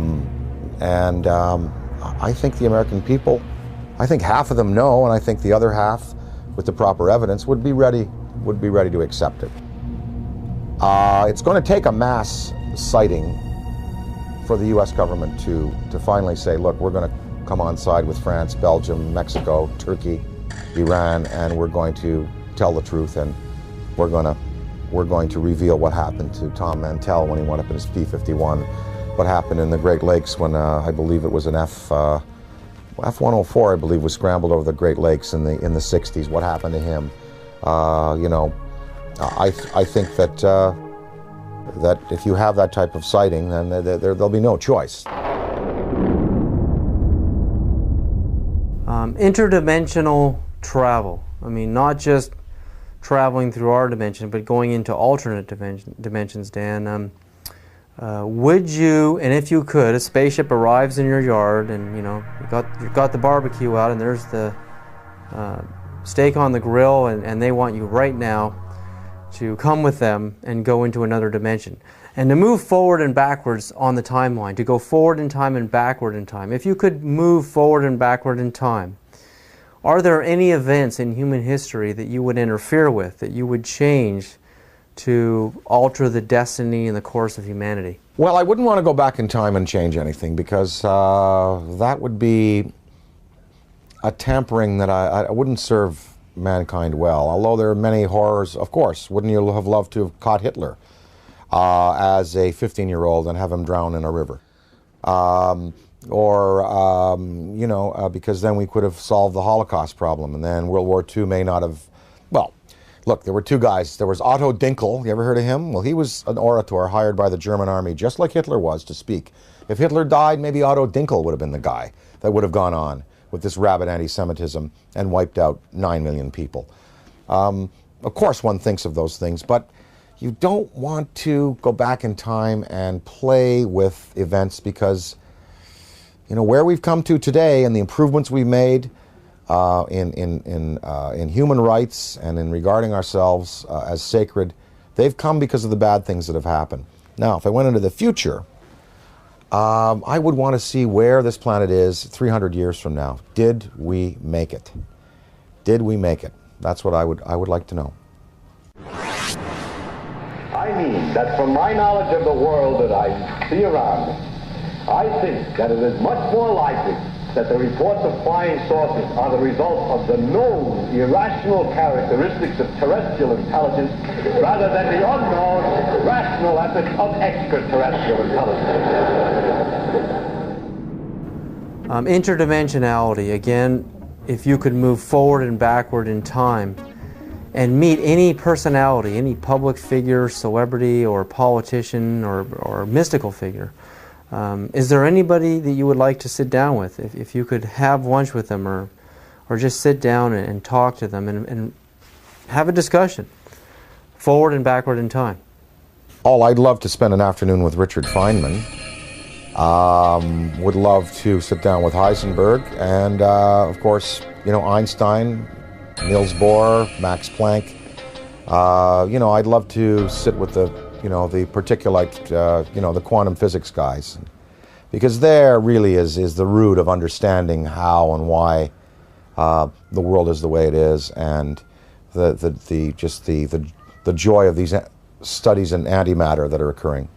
think the American people, I think half of them know, and I think the other half, with the proper evidence, would be ready to accept it. It's going to take a mass sighting for the U.S. government to finally say, look, we're going to come on side with France, Belgium, Mexico, Turkey, Iran, and we're going to tell the truth, and we're going to reveal what happened to Tom Mantell when he went up in his P-51, what happened in the Great Lakes when I believe it was an F-104, I believe, was scrambled over the Great Lakes in the 60s. What happened to him? I think that if you have that type of sighting, then there'll be no choice. Interdimensional travel. I mean, not just traveling through our dimension, but going into alternate dimensions, Dan. Would you, and if you could, a spaceship arrives in your yard, and you've got the barbecue out, and there's the steak on the grill, and they want you right now to come with them and go into another dimension, and to move forward and backwards on the timeline, to go forward in time and backward in time. If you could move forward and backward in time, are there any events in human history that you would interfere with, that you would change to alter the destiny and the course of humanity? Well, I wouldn't want to go back in time and change anything, because that would be a tampering that I wouldn't serve mankind well. Although there are many horrors, of course. Wouldn't you have loved to have caught Hitler as a 15-year-old and have him drown in a river? Because then we could have solved the Holocaust problem, and then World War II may not have, well, look, there were 2 guys. There was Otto Dinkel. You ever heard of him? Well, he was an orator hired by the German army, just like Hitler was, to speak. If Hitler died, maybe Otto Dinkel would have been the guy that would have gone on with this rabid anti-Semitism and wiped out 9 million people. Of course, one thinks of those things, but you don't want to go back in time and play with events, because where we've come to today and the improvements we've made in human rights and in regarding ourselves as sacred, they've come because of the bad things that have happened. Now, if I went into the future, I would want to see where this planet is 300 years from now. Did we make it? Did we make it? That's what I would like to know. I mean that from my knowledge of the world that I see around me, I think that it is much more likely that the reports of flying saucers are the result of the known irrational characteristics of terrestrial intelligence rather than the unknown rational efforts of extraterrestrial intelligence. Interdimensionality, again, if you could move forward and backward in time and meet any personality, any public figure, celebrity, or politician, or mystical figure, is there anybody that you would like to sit down with? If you could have lunch with them, or just sit down and talk to them and have a discussion, forward and backward in time? Oh, I'd love to spend an afternoon with Richard Feynman. Would love to sit down with Heisenberg, and of course, Einstein, Niels Bohr, Max Planck. I'd love to sit with the you know, the particulate, you know, the quantum physics guys. Because there really is the root of understanding how and why the world is the way it is, and the joy of these studies in antimatter that are occurring.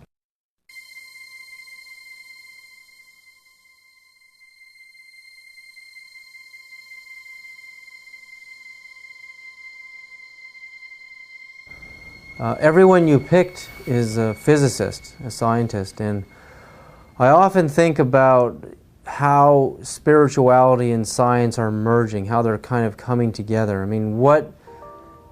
Everyone you picked is a physicist, a scientist, and I often think about how spirituality and science are merging, how they're kind of coming together. I mean, what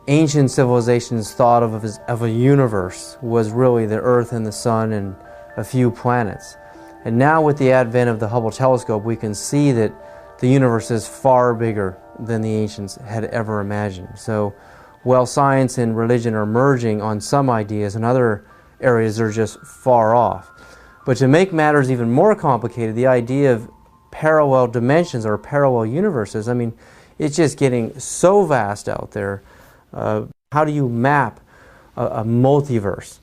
ancient civilizations thought of as a universe was really the Earth and the Sun and a few planets. And now with the advent of the Hubble telescope, we can see that the universe is far bigger than the ancients had ever imagined. So while science and religion are merging on some ideas, in other areas they're just far off. But to make matters even more complicated, the idea of parallel dimensions or parallel universes, I mean, it's just getting so vast out there. How do you map a multiverse?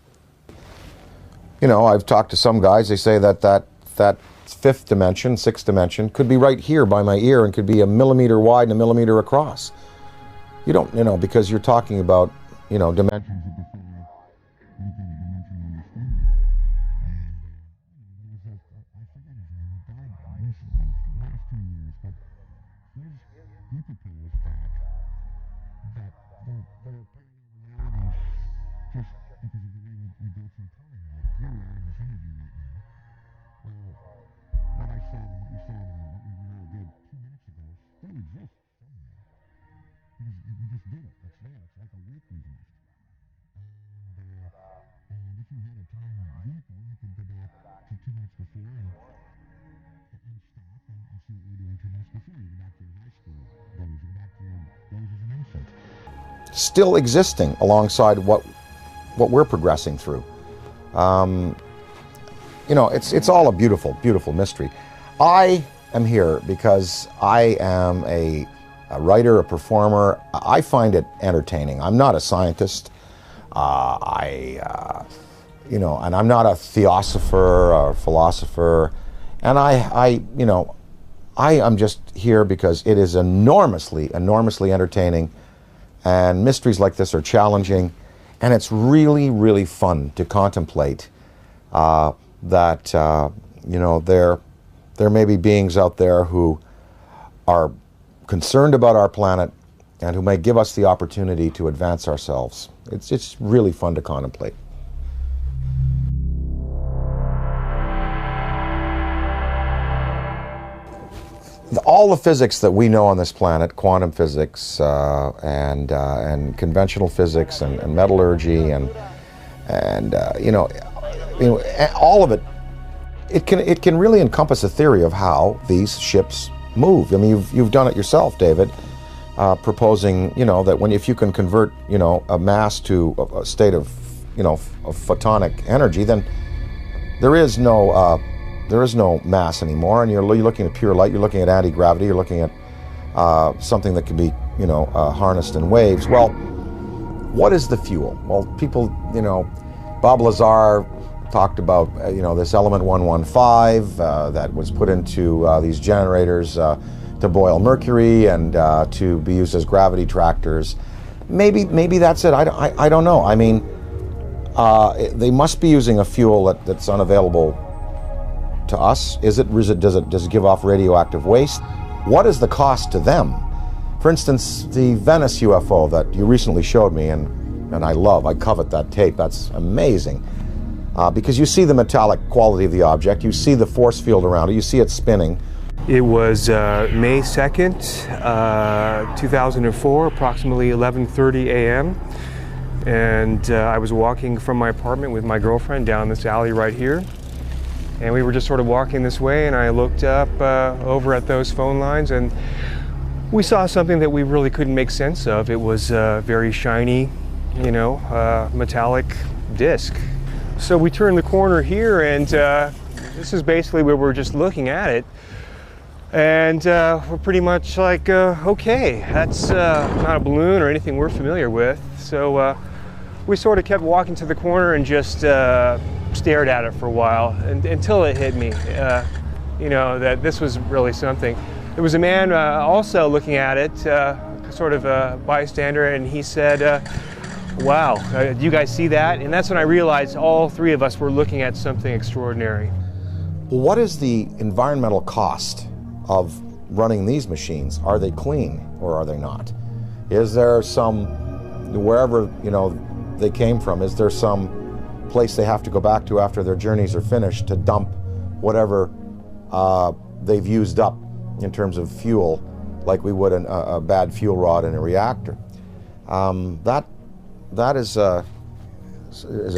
You know, I've talked to some guys, they say that fifth dimension, sixth dimension, could be right here by my ear and could be a millimeter wide and a millimeter across. You don't, you know, because you're talking about, you know, dimensions. Still existing alongside what we're progressing through. You know, it's all a beautiful, beautiful mystery. I am here because I am a writer, a performer. I find it entertaining. I'm not a scientist. You know, and I'm not a theosopher or philosopher. And you know, I am just here because it is enormously, enormously entertaining. And mysteries like this are challenging, and it's really, really fun to contemplate that you know, there may be beings out there who are concerned about our planet and who may give us the opportunity to advance ourselves. It's really fun to contemplate. All the physics that we know on this planet, quantum physics and conventional physics and metallurgy and you know, all of it, it can really encompass a theory of how these ships move. I mean, you've done it yourself, David, proposing, you know, that if you can convert, you know, a mass to a state of, you know, of photonic energy, then there is no mass anymore, and you're looking at pure light, you're looking at anti-gravity, you're looking at something that can be, you know, harnessed in waves. Well, what is the fuel? Well, people, you know, Bob Lazar talked about, you know, this element 115 that was put into these generators to boil mercury and to be used as gravity tractors. Maybe that's it. I don't know. I mean, they must be using a fuel that's unavailable to us. Does it give off radioactive waste? What is the cost to them? For instance, the Venice UFO that you recently showed me, and I covet that tape. That's amazing. Because you see the metallic quality of the object, you see the force field around it, you see it spinning. It was May 2nd, 2004, approximately 11:30 a.m. And I was walking from my apartment with my girlfriend down this alley right here. And we were just sort of walking this way, and I looked up over at those phone lines, and we saw something that we really couldn't make sense of. It was a very shiny, you know, metallic disc. So we turned the corner here, and this is basically where we're just looking at it. And we're pretty much like, okay, that's not a balloon or anything we're familiar with. So we sort of kept walking to the corner and just stared at it for a while until it hit me, you know, that this was really something. There was a man also looking at it, sort of a bystander, and he said, wow, do you guys see that? And that's when I realized all three of us were looking at something extraordinary. What is the environmental cost of running these machines? Are they clean or are they not? Is there some, wherever, you know, they came from, is there some place they have to go back to after their journeys are finished to dump whatever they've used up in terms of fuel, like we would a bad fuel rod in a reactor? That is a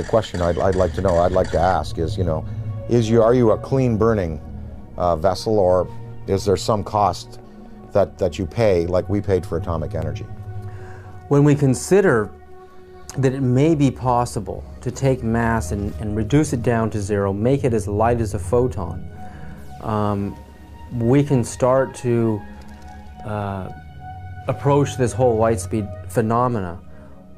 question I'd like to know. I'd like to ask is, you know, are you a clean burning vessel, or is there some cost that you pay like we paid for atomic energy? When we consider that it may be possible to take mass and reduce it down to zero, make it as light as a photon, we can start to approach this whole light speed phenomena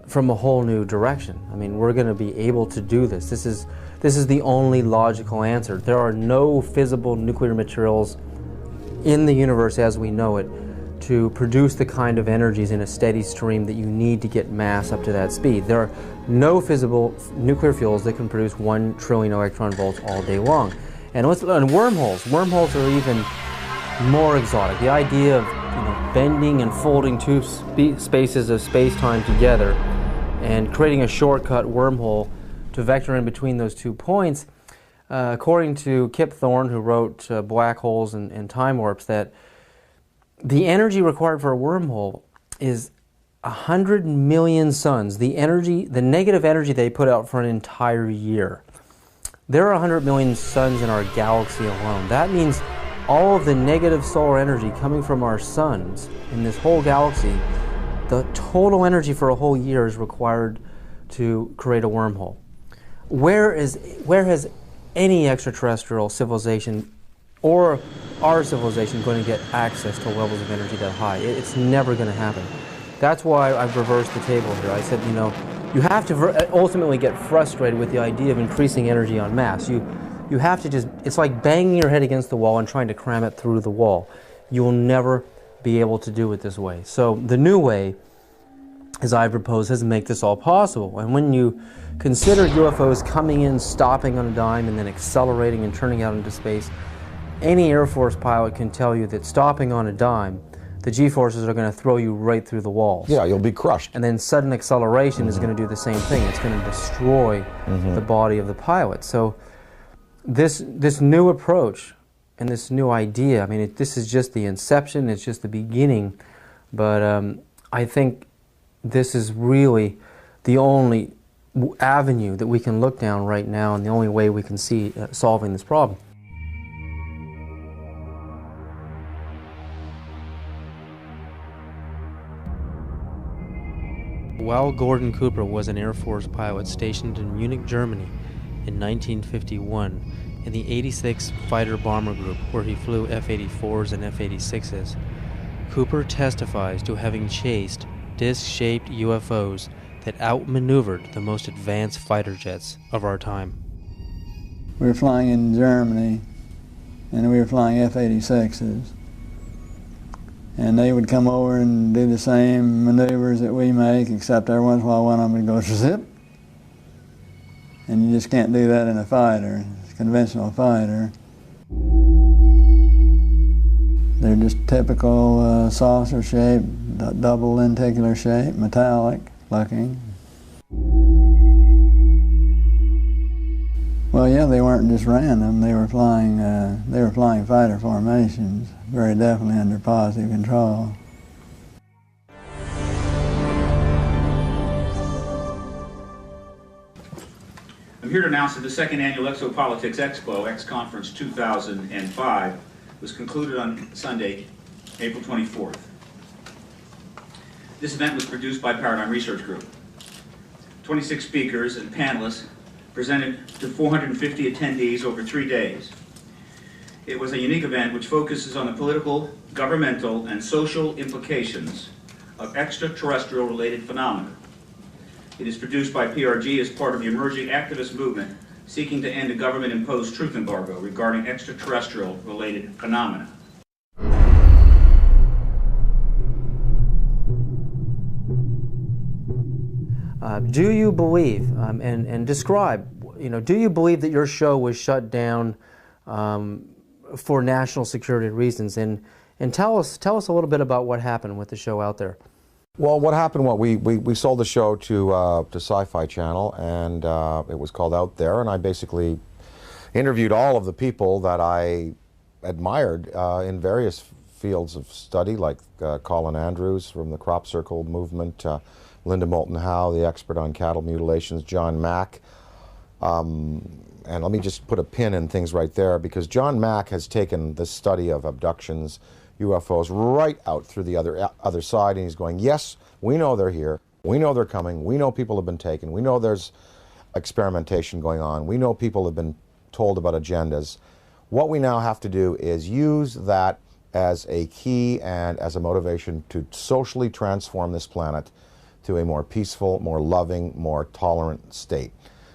from a whole new direction. I mean, we're going to be able to do this. This is the only logical answer. There are no fissile nuclear materials in the universe as we know it to produce the kind of energies in a steady stream that you need to get mass up to that speed. There are no fissile nuclear fuels that can produce 1 trillion electron volts all day long. And wormholes are even more exotic. The idea of, you know, bending and folding two spaces of space-time together and creating a shortcut wormhole to vector in between those 2 points, according to Kip Thorne, who wrote Black Holes and Time Warps, that the energy required for a wormhole is 100 million suns, the negative energy they put out for an entire year. There are 100 million suns in our galaxy alone. That means all of the negative solar energy coming from our suns in this whole galaxy, the total energy for a whole year is required to create a wormhole. Where has any extraterrestrial civilization or our civilization going to get access to levels of energy that high? It's never going to happen. That's why I've reversed the table here. I said, you know, you have to ultimately get frustrated with the idea of increasing energy en masse. You have to just, it's like banging your head against the wall and trying to cram it through the wall. You will never be able to do it this way. So the new way, as I propose, is to make this all possible. And when you consider UFOs coming in, stopping on a dime, and then accelerating and turning out into space, any Air Force pilot can tell you that stopping on a dime, the G-forces are going to throw you right through the walls. Yeah, you'll be crushed. And then sudden acceleration is going to do the same thing. It's going to destroy the body of the pilot. So this new approach and this new idea, I mean, this is just the inception, it's just the beginning, but I think this is really the only avenue that we can look down right now and the only way we can see solving this problem. While Gordon Cooper was an Air Force pilot stationed in Munich, Germany in 1951 in the 86th Fighter Bomber Group, where he flew F-84s and F-86s, Cooper testifies to having chased disc-shaped UFOs that outmaneuvered the most advanced fighter jets of our time. We were flying in Germany, and we were flying F-86s. And they would come over and do the same maneuvers that we make, except every once in a while one of them would go zip. And you just can't do that in a fighter, a conventional fighter. They're just typical saucer shape, double lenticular shape, metallic looking. Well, yeah, they weren't just random. They were flying fighter formations, very definitely under positive control. I'm here to announce that the second annual Exopolitics Expo, X-Conference 2005, was concluded on Sunday, April 24th. This event was produced by Paradigm Research Group. 26 speakers and panelists presented to 450 attendees over 3 days. It was a unique event which focuses on the political, governmental, and social implications of extraterrestrial-related phenomena. It is produced by PRG as part of the emerging activist movement seeking to end a government-imposed truth embargo regarding extraterrestrial-related phenomena. Do you believe, and describe, do you believe that your show was shut down for national security reasons? And tell us a little bit about what happened with the show out there. Well, what happened, we sold the show to Sci-Fi Channel, and it was called Out There, and I basically interviewed all of the people that I admired in various fields of study, like Colin Andrews from the Crop Circle movement, Linda Moulton Howe, the expert on cattle mutilations, John Mack. And let me just put a pin in things right there, because John Mack has taken the study of abductions, UFOs, right out through the other side, and he's going, yes, we know they're here, we know they're coming, we know people have been taken, we know there's experimentation going on, we know people have been told about agendas. What we now have to do is use that as a key and as a motivation to socially transform this planet to a more peaceful, more loving, more tolerant state.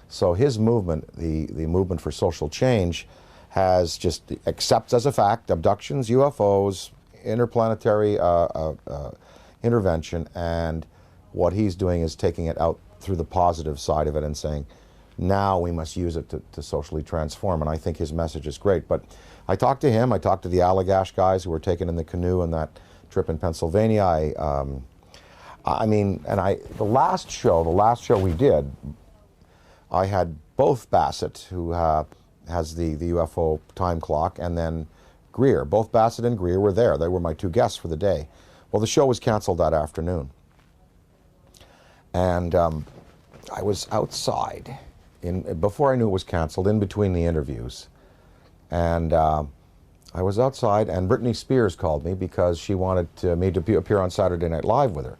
So his movement, the movement for social change, has just accepts as a fact abductions, UFOs, interplanetary intervention, and what he's doing is taking it out through the positive side of it and saying, now we must use it to socially transform, and I think his message is great. But I talked to him, I talked to the Allagash guys who were taken in the canoe on that trip in Pennsylvania. The last show we did, I had both Bassett, who has the UFO time clock, and then Greer. Both Bassett and Greer were there. They were my two guests for the day. Well, the show was canceled that afternoon. And I was outside, before I knew it was canceled, in between the interviews. And I was outside, and Britney Spears called me because she wanted me to appear on Saturday Night Live with her.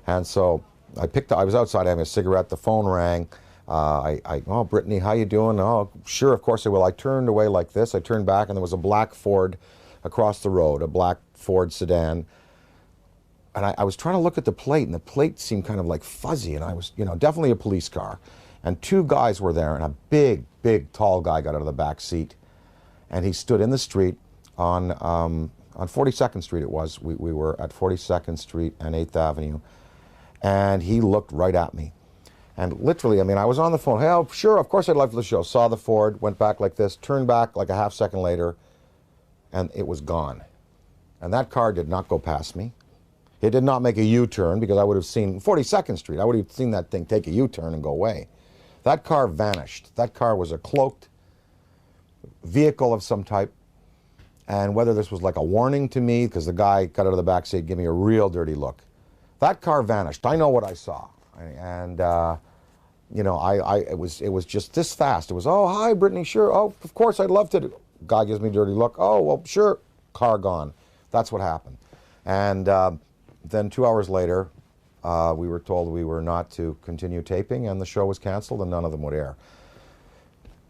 And so I was outside having a cigarette, the phone rang. Oh, Brittany, how you doing? Oh, sure, of course I will. I turned away like this. I turned back, and there was a black Ford across the road, a black Ford sedan. And I was trying to look at the plate, and the plate seemed kind of like fuzzy, and I was, definitely a police car. And two guys were there, and a big, big, tall guy got out of the back seat, and he stood in the street on 42nd Street it was. We were at 42nd Street and 8th Avenue, and he looked right at me. And literally, I was on the phone. Hey, oh, sure, of course I'd love the show. Saw the Ford, went back like this, turned back like a half second later, and it was gone. And that car did not go past me. It did not make a U-turn, because I would have seen 42nd Street. I would have seen that thing take a U-turn and go away. That car vanished. That car was a cloaked vehicle of some type. And whether this was like a warning to me, because the guy got out of the back seat, gave me a real dirty look. That car vanished. I know what I saw. And it was just this fast. It was, oh, hi, Brittany, sure. Oh, of course, I'd love to. Guy gives me a dirty look. Oh, well, sure. Car gone. That's what happened. And then 2 hours later, we were told we were not to continue taping, and the show was canceled, and none of them would air.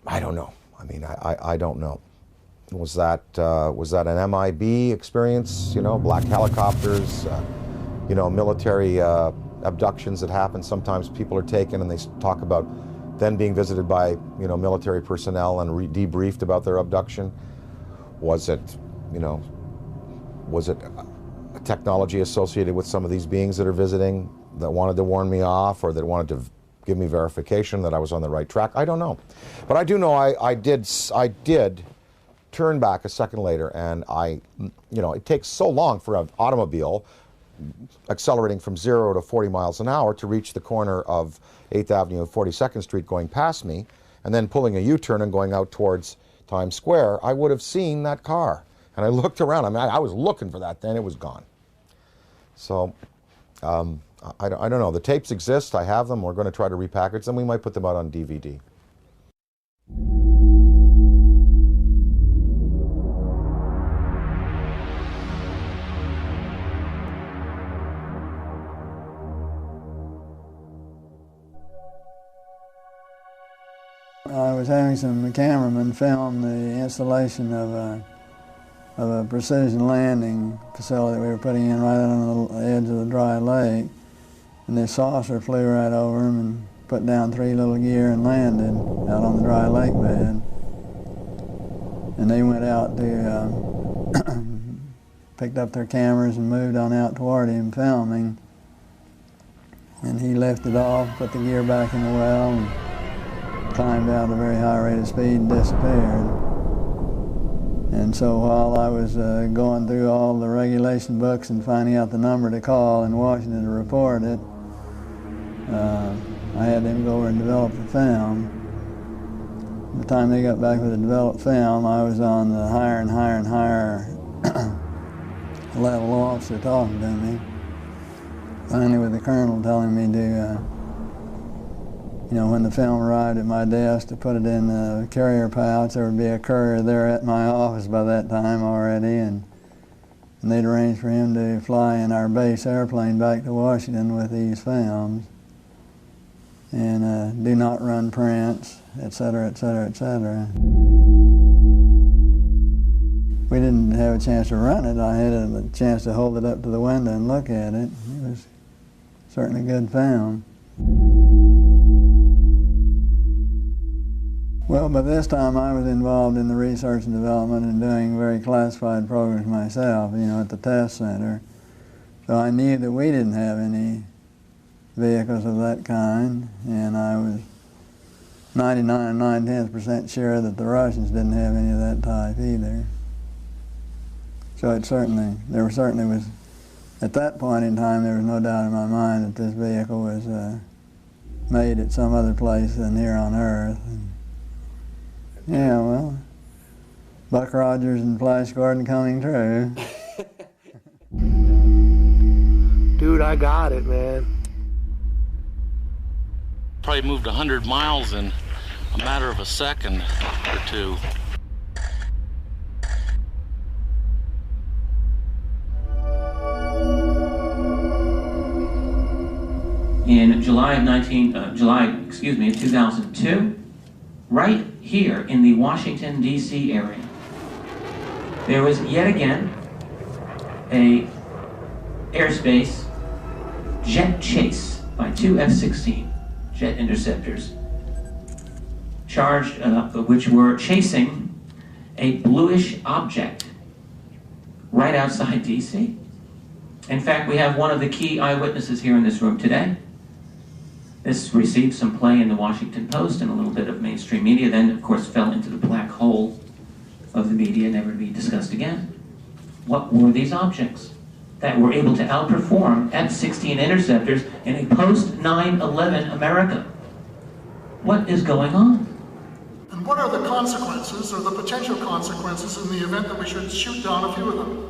I don't know. I don't know. Was that an MIB experience? Black helicopters, military abductions that happen. Sometimes people are taken and they talk about then being visited by military personnel and debriefed about their abduction. Was it a technology associated with some of these beings that are visiting that wanted to warn me off, or that wanted to give me verification that I was on the right track? I don't know, but I do know I did turn back a second later, and it takes so long for an automobile accelerating from 0 to 40 miles an hour to reach the corner of 8th Avenue and 42nd Street going past me, and then pulling a U-turn and going out towards Times Square. I would have seen that car. And I looked around. I was looking for that then. It was gone. So, I don't know. The tapes exist. I have them. We're going to try to repackage them. We might put them out on DVD. I was having some cameramen film the installation of a precision landing facility we were putting in right on the edge of the dry lake. And this saucer flew right over them and put down 3 little gear and landed out on the dry lake bed. And they went out to, picked up their cameras and moved on out toward him filming. And he lifted off, put the gear back in the well, and climbed out at a very high rate of speed and disappeared. And so while I was going through all the regulation books and finding out the number to call in Washington to report it, I had them go over and develop the film. By the time they got back with the developed film, I was on the higher and higher and higher level officer talking to me. Finally with the colonel telling me to, you know, when the film arrived at my desk, to put it in the carrier pouch. There would be a courier there at my office by that time already, and they'd arranged for him to fly in our base airplane back to Washington with these films, and do not run prints, etc., etc., etc. We didn't have a chance to run it. I had a chance to hold it up to the window and look at it. It was certainly good film. Well, by this time I was involved in the research and development and doing very classified programs myself, you know, at the test center. So I knew that we didn't have any vehicles of that kind, and I was 99 9/10% sure that the Russians didn't have any of that type either. So it certainly, was, at that point in time, there was no doubt in my mind that this vehicle was made at some other place than here on Earth. And yeah, well, Buck Rogers and Flash Gordon coming true. Dude, I got it, man. Probably moved 100 miles in a matter of a second or two. In July of 2002, right here in the Washington, D.C. area, there was yet again a airspace jet chase by 2 F-16 jet interceptors, which were chasing a bluish object right outside D.C. In fact, we have one of the key eyewitnesses here in this room today. This received some play in the Washington Post and a little bit of mainstream media, then of course fell into the black hole of the media, never to be discussed again. What were these objects that were able to outperform F-16 interceptors in a post-9/11 America? What is going on? And what are the consequences, or the potential consequences, in the event that we should shoot down a few of them?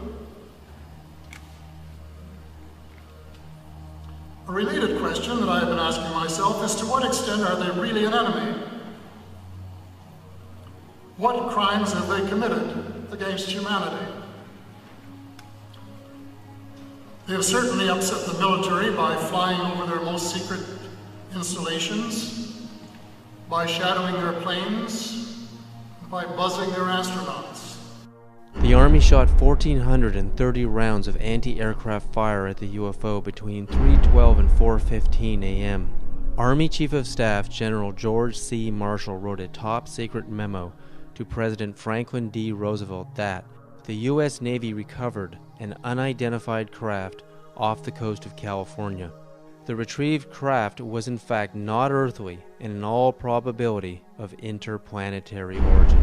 A related question that I have been asking myself is, to what extent are they really an enemy? What crimes have they committed against humanity? They have certainly upset the military by flying over their most secret installations, by shadowing their planes, by buzzing their astronauts. The Army shot 1,430 rounds of anti-aircraft fire at the UFO between 3:12 and 4:15 a.m. Army Chief of Staff General George C. Marshall wrote a top-secret memo to President Franklin D. Roosevelt that the U.S. Navy recovered an unidentified craft off the coast of California. The retrieved craft was in fact not earthly and in all probability of interplanetary origin.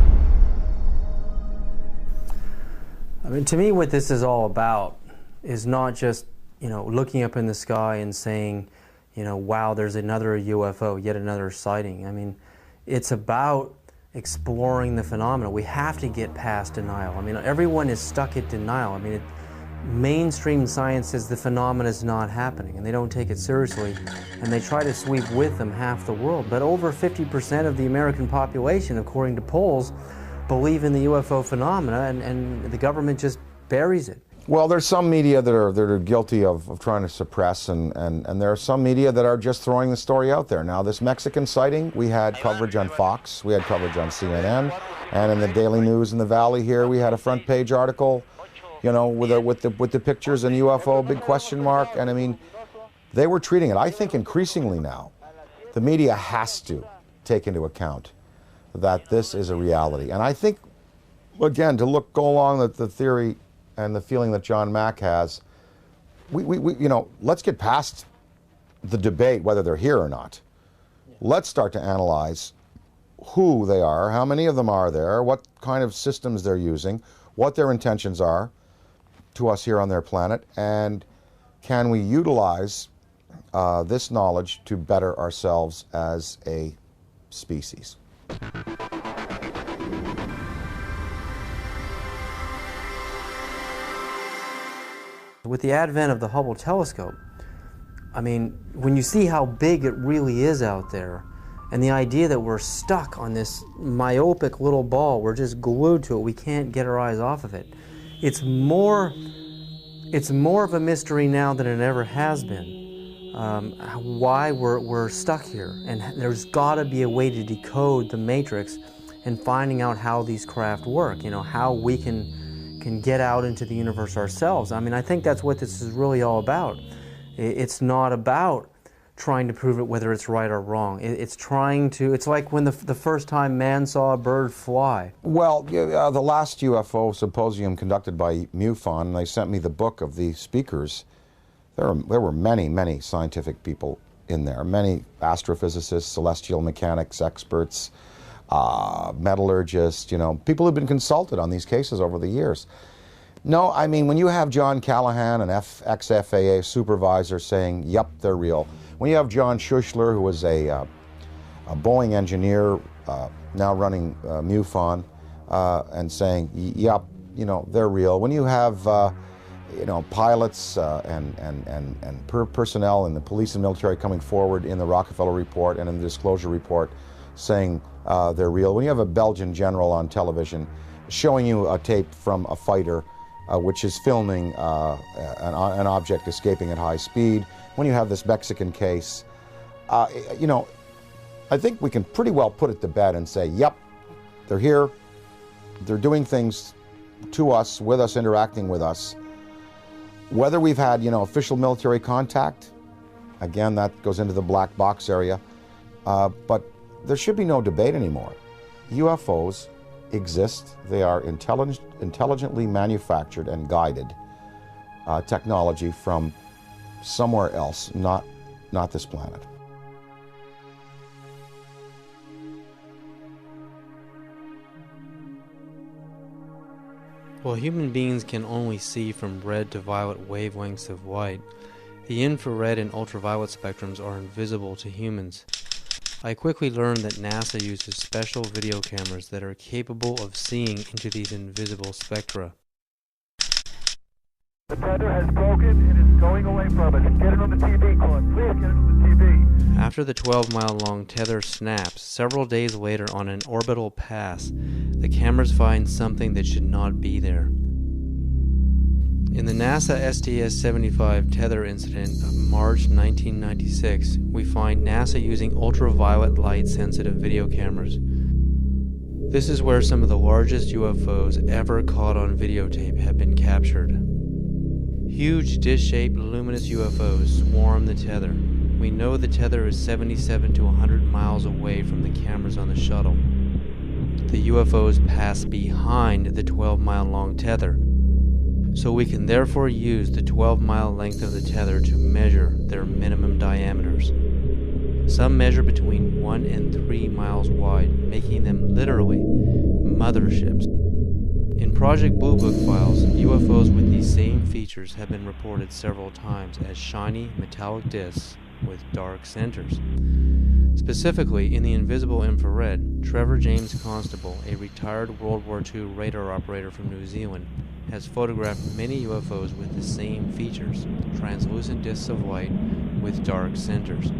I mean, to me, what this is all about is not just, looking up in the sky and saying, wow, there's another UFO, yet another sighting. I mean, it's about exploring the phenomena. We have to get past denial. I mean, everyone is stuck at denial. I mean, mainstream science says the phenomena is not happening, and they don't take it seriously, and they try to sweep with them half the world. But over 50% of the American population, according to polls, believe in the UFO phenomena, and the government just buries it. Well, there's some media that are guilty of trying to suppress, and there are some media that are just throwing the story out there. Now, this Mexican sighting, we had coverage on Fox, we had coverage on CNN, and in the Daily News in the Valley here, we had a front page article, with the pictures and UFO, big question mark. And I mean, They were treating it, I think increasingly now, the media has to take into account that this is a reality. And I think, again, to go along with the theory and the feeling that John Mack has, we you know, let's get past the debate whether they're here or not. Let's start to analyze who they are, how many of them are there, what kind of systems they're using, what their intentions are to us here on their planet, and can we utilize this knowledge to better ourselves as a species. With the advent of the Hubble telescope, I mean, when you see how big it really is out there, and the idea that we're stuck on this myopic little ball, we're just glued to it, we can't get our eyes off of it. It's more of a mystery now than it ever has been. Why we're stuck here, and there's got to be a way to decode the matrix and finding out how these craft work, you know, how we can get out into the universe ourselves. I mean, I think that's what this is really all about. It's not about trying to prove it whether it's right or wrong. It's trying to, it's like when the first time man saw a bird fly. Well, the last UFO symposium conducted by MUFON, they sent me the book of the speakers. There were many, many scientific people in there, many astrophysicists, celestial mechanics experts, metallurgists, you know, people who've been consulted on these cases over the years. No, I mean, when you have John Callahan, an ex-FAA supervisor, saying, yep, they're real. When you have John Schuessler, who was a Boeing engineer, now running MUFON, and saying, yep, you know, they're real. When you have, you know, pilots and personnel in the police and military coming forward in the Rockefeller Report and in the Disclosure Report saying they're real. When you have a Belgian general on television showing you a tape from a fighter which is filming an object escaping at high speed, when you have this Mexican case, you know, I think we can pretty well put it to bed and say, yep, they're here, they're doing things to us, with us, interacting with us. Whether we've had, you know, official military contact, again, that goes into the black box area, but there should be no debate anymore. UFOs exist. They are intelligently manufactured and guided technology from somewhere else, not this planet. While human beings can only see from red to violet wavelengths of light, the infrared and ultraviolet spectrums are invisible to humans. I quickly learned that NASA uses special video cameras that are capable of seeing into these invisible spectra. The tether has broken and is going away from us. Get it on the TV, Claude. Please get it on the TV. After the 12-mile-long tether snaps, several days later on an orbital pass, the cameras find something that should not be there. In the NASA STS-75 tether incident of March 1996, we find NASA using ultraviolet light-sensitive video cameras. This is where some of the largest UFOs ever caught on videotape have been captured. Huge dish-shaped luminous UFOs swarm the tether. We know the tether is 77 to 100 miles away from the cameras on the shuttle. The UFOs pass behind the 12-mile-long tether, so we can therefore use the 12-mile length of the tether to measure their minimum diameters. Some measure between 1 and 3 miles wide, making them literally motherships. In Project Blue Book files, UFOs with these same features have been reported several times as shiny metallic discs with dark centers. Specifically, in the invisible infrared, Trevor James Constable, a retired World War II radar operator from New Zealand, has photographed many UFOs with the same features, translucent discs of light with dark centers.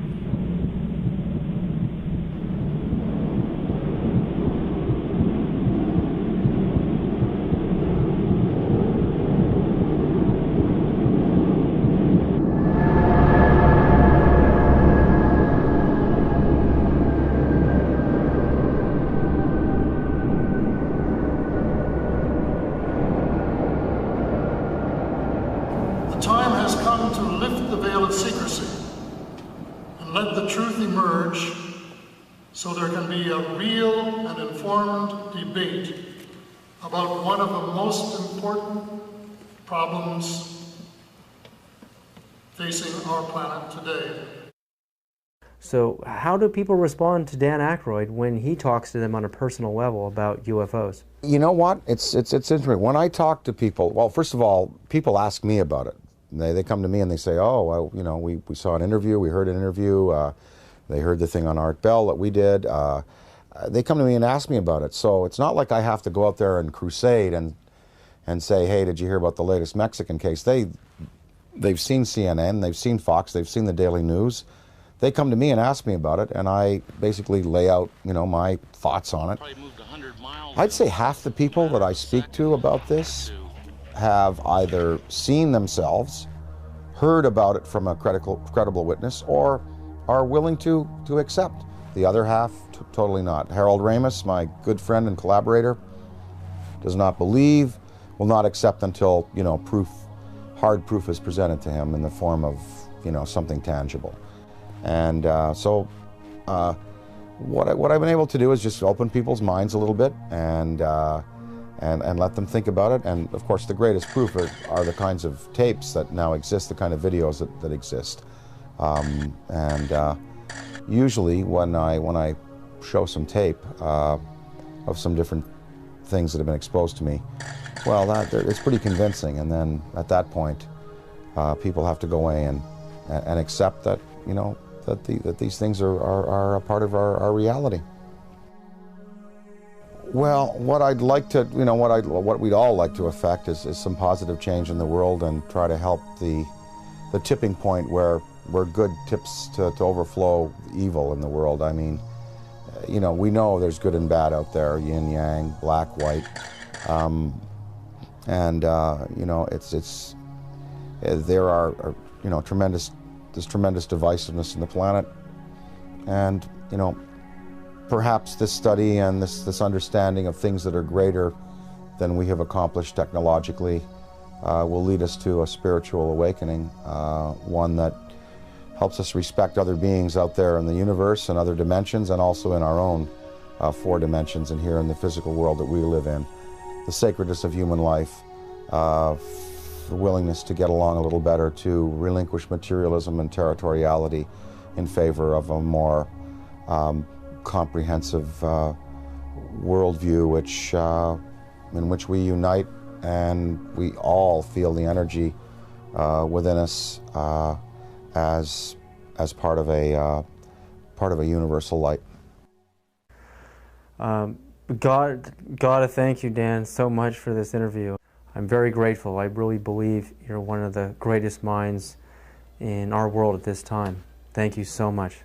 The time has come come to lift the veil of secrecy and let the truth emerge so there can be a real and informed debate about one of the most important problems facing our planet today. So how do people respond to Dan Aykroyd when he talks to them on a personal level about UFOs? You know what? It's interesting. When I talk to people, well, first of all, people ask me about it. They come to me and they say, oh, well, you know, we saw an interview, we heard an interview, they heard the thing on Art Bell that we did. They come to me and ask me about it. So it's not like I have to go out there and crusade and say, hey, did you hear about the latest Mexican case? They've seen CNN, they've seen Fox, they've seen the Daily News. They come to me and ask me about it, and I basically lay out, you know, my thoughts on it. I'd say half the people that I speak to about this have either seen themselves, heard about it from a credible witness, or are willing to accept. The other half, totally not. Harold Ramis, my good friend and collaborator, does not believe, will not accept until, you know, hard proof is presented to him in the form of, you know, something tangible. And what I've been able to do is just open people's minds a little bit and let them think about it. And of course, the greatest proof are the kinds of tapes that now exist, the kind of videos that exist. Usually, when I show some tape of some different things that have been exposed to me, well, it's pretty convincing. And then at that point, people have to go away and accept that, you know, that these things are a part of our reality. Well, what I'd like to, you know, what we'd all like to affect is some positive change in the world and try to help the tipping point where good tips to overflow evil in the world. I mean, you know, we know there's good and bad out there, yin yang, black, white, you know, there are you know, there's tremendous divisiveness in the planet, and you know, perhaps this study and this understanding of things that are greater than we have accomplished technologically will lead us to a spiritual awakening, one that helps us respect other beings out there in the universe and other dimensions, and also in our own 4 dimensions and here in the physical world that we live in. The sacredness of human life, the willingness to get along a little better, to relinquish materialism and territoriality in favor of a more comprehensive worldview in which we unite and we all feel the energy within us as part of a universal light. Gotta thank you, Dan, so much for this interview. I'm very grateful. I really believe you're one of the greatest minds in our world at this time. Thank you so much.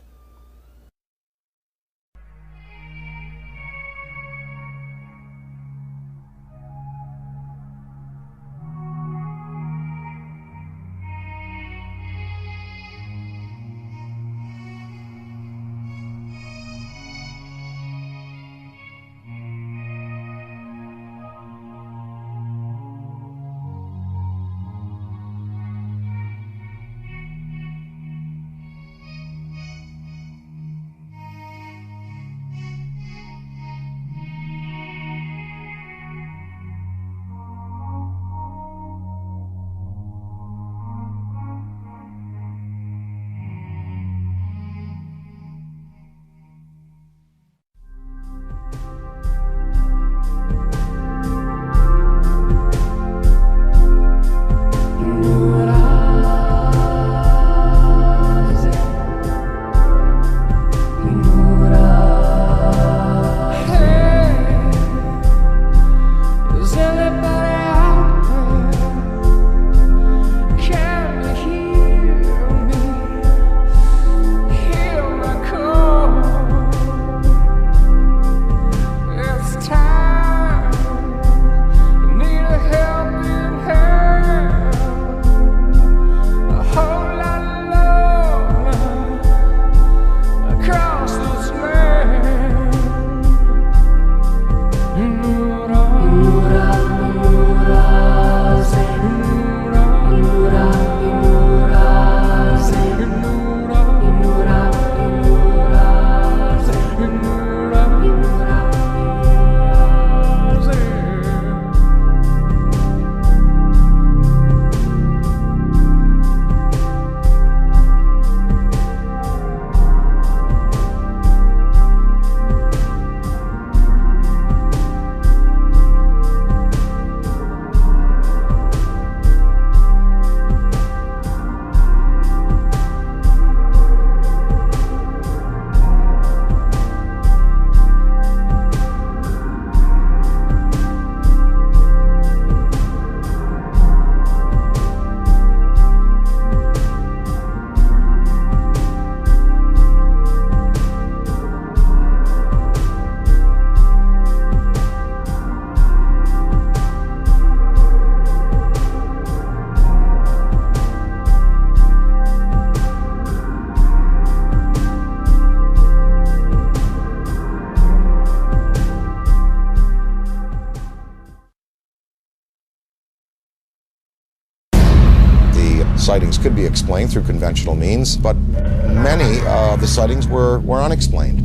sightings could be explained through conventional means, but many of the sightings were unexplained.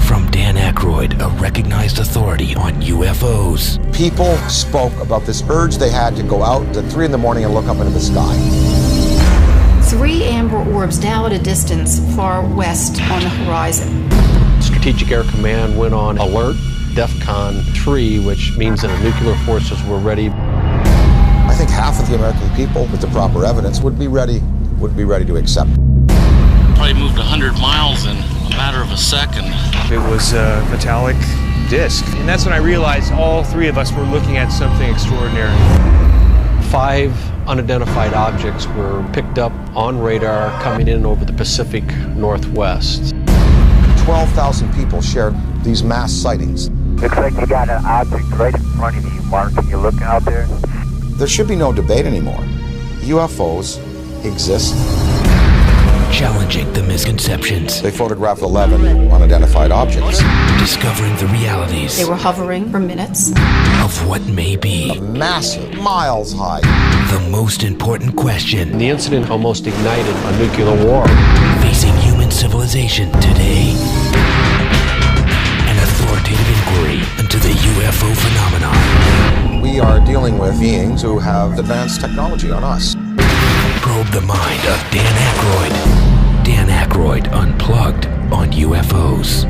From Dan Aykroyd, a recognized authority on UFOs. People spoke about this urge they had to go out at 3 in the morning and look up into the sky. 3 amber orbs now at a distance far west on the horizon. Strategic Air Command went on alert, DEFCON 3, which means that our nuclear forces were ready. I think half of the American people, with the proper evidence, would be ready to accept. Probably moved 100 miles in a matter of a second. It was a metallic disc, and that's when I realized all 3 of us were looking at something extraordinary. 5 unidentified objects were picked up on radar coming in over the Pacific Northwest. 12,000 people shared these mass sightings. Looks like you got an object right in front of you, Mark. Can you look out there? There should be no debate anymore. UFOs exist. Challenging the misconceptions. They photographed 11 unidentified objects. Discovering the realities. They were hovering for minutes. Of what may be. A massive, miles high. The most important question. The incident almost ignited a nuclear war. Facing human civilization today. An authoritative inquiry into the UFO phenomenon. We are dealing with beings who have advanced technology on us. Probe the mind of Dan Aykroyd. Dan Aykroyd Unplugged on UFOs.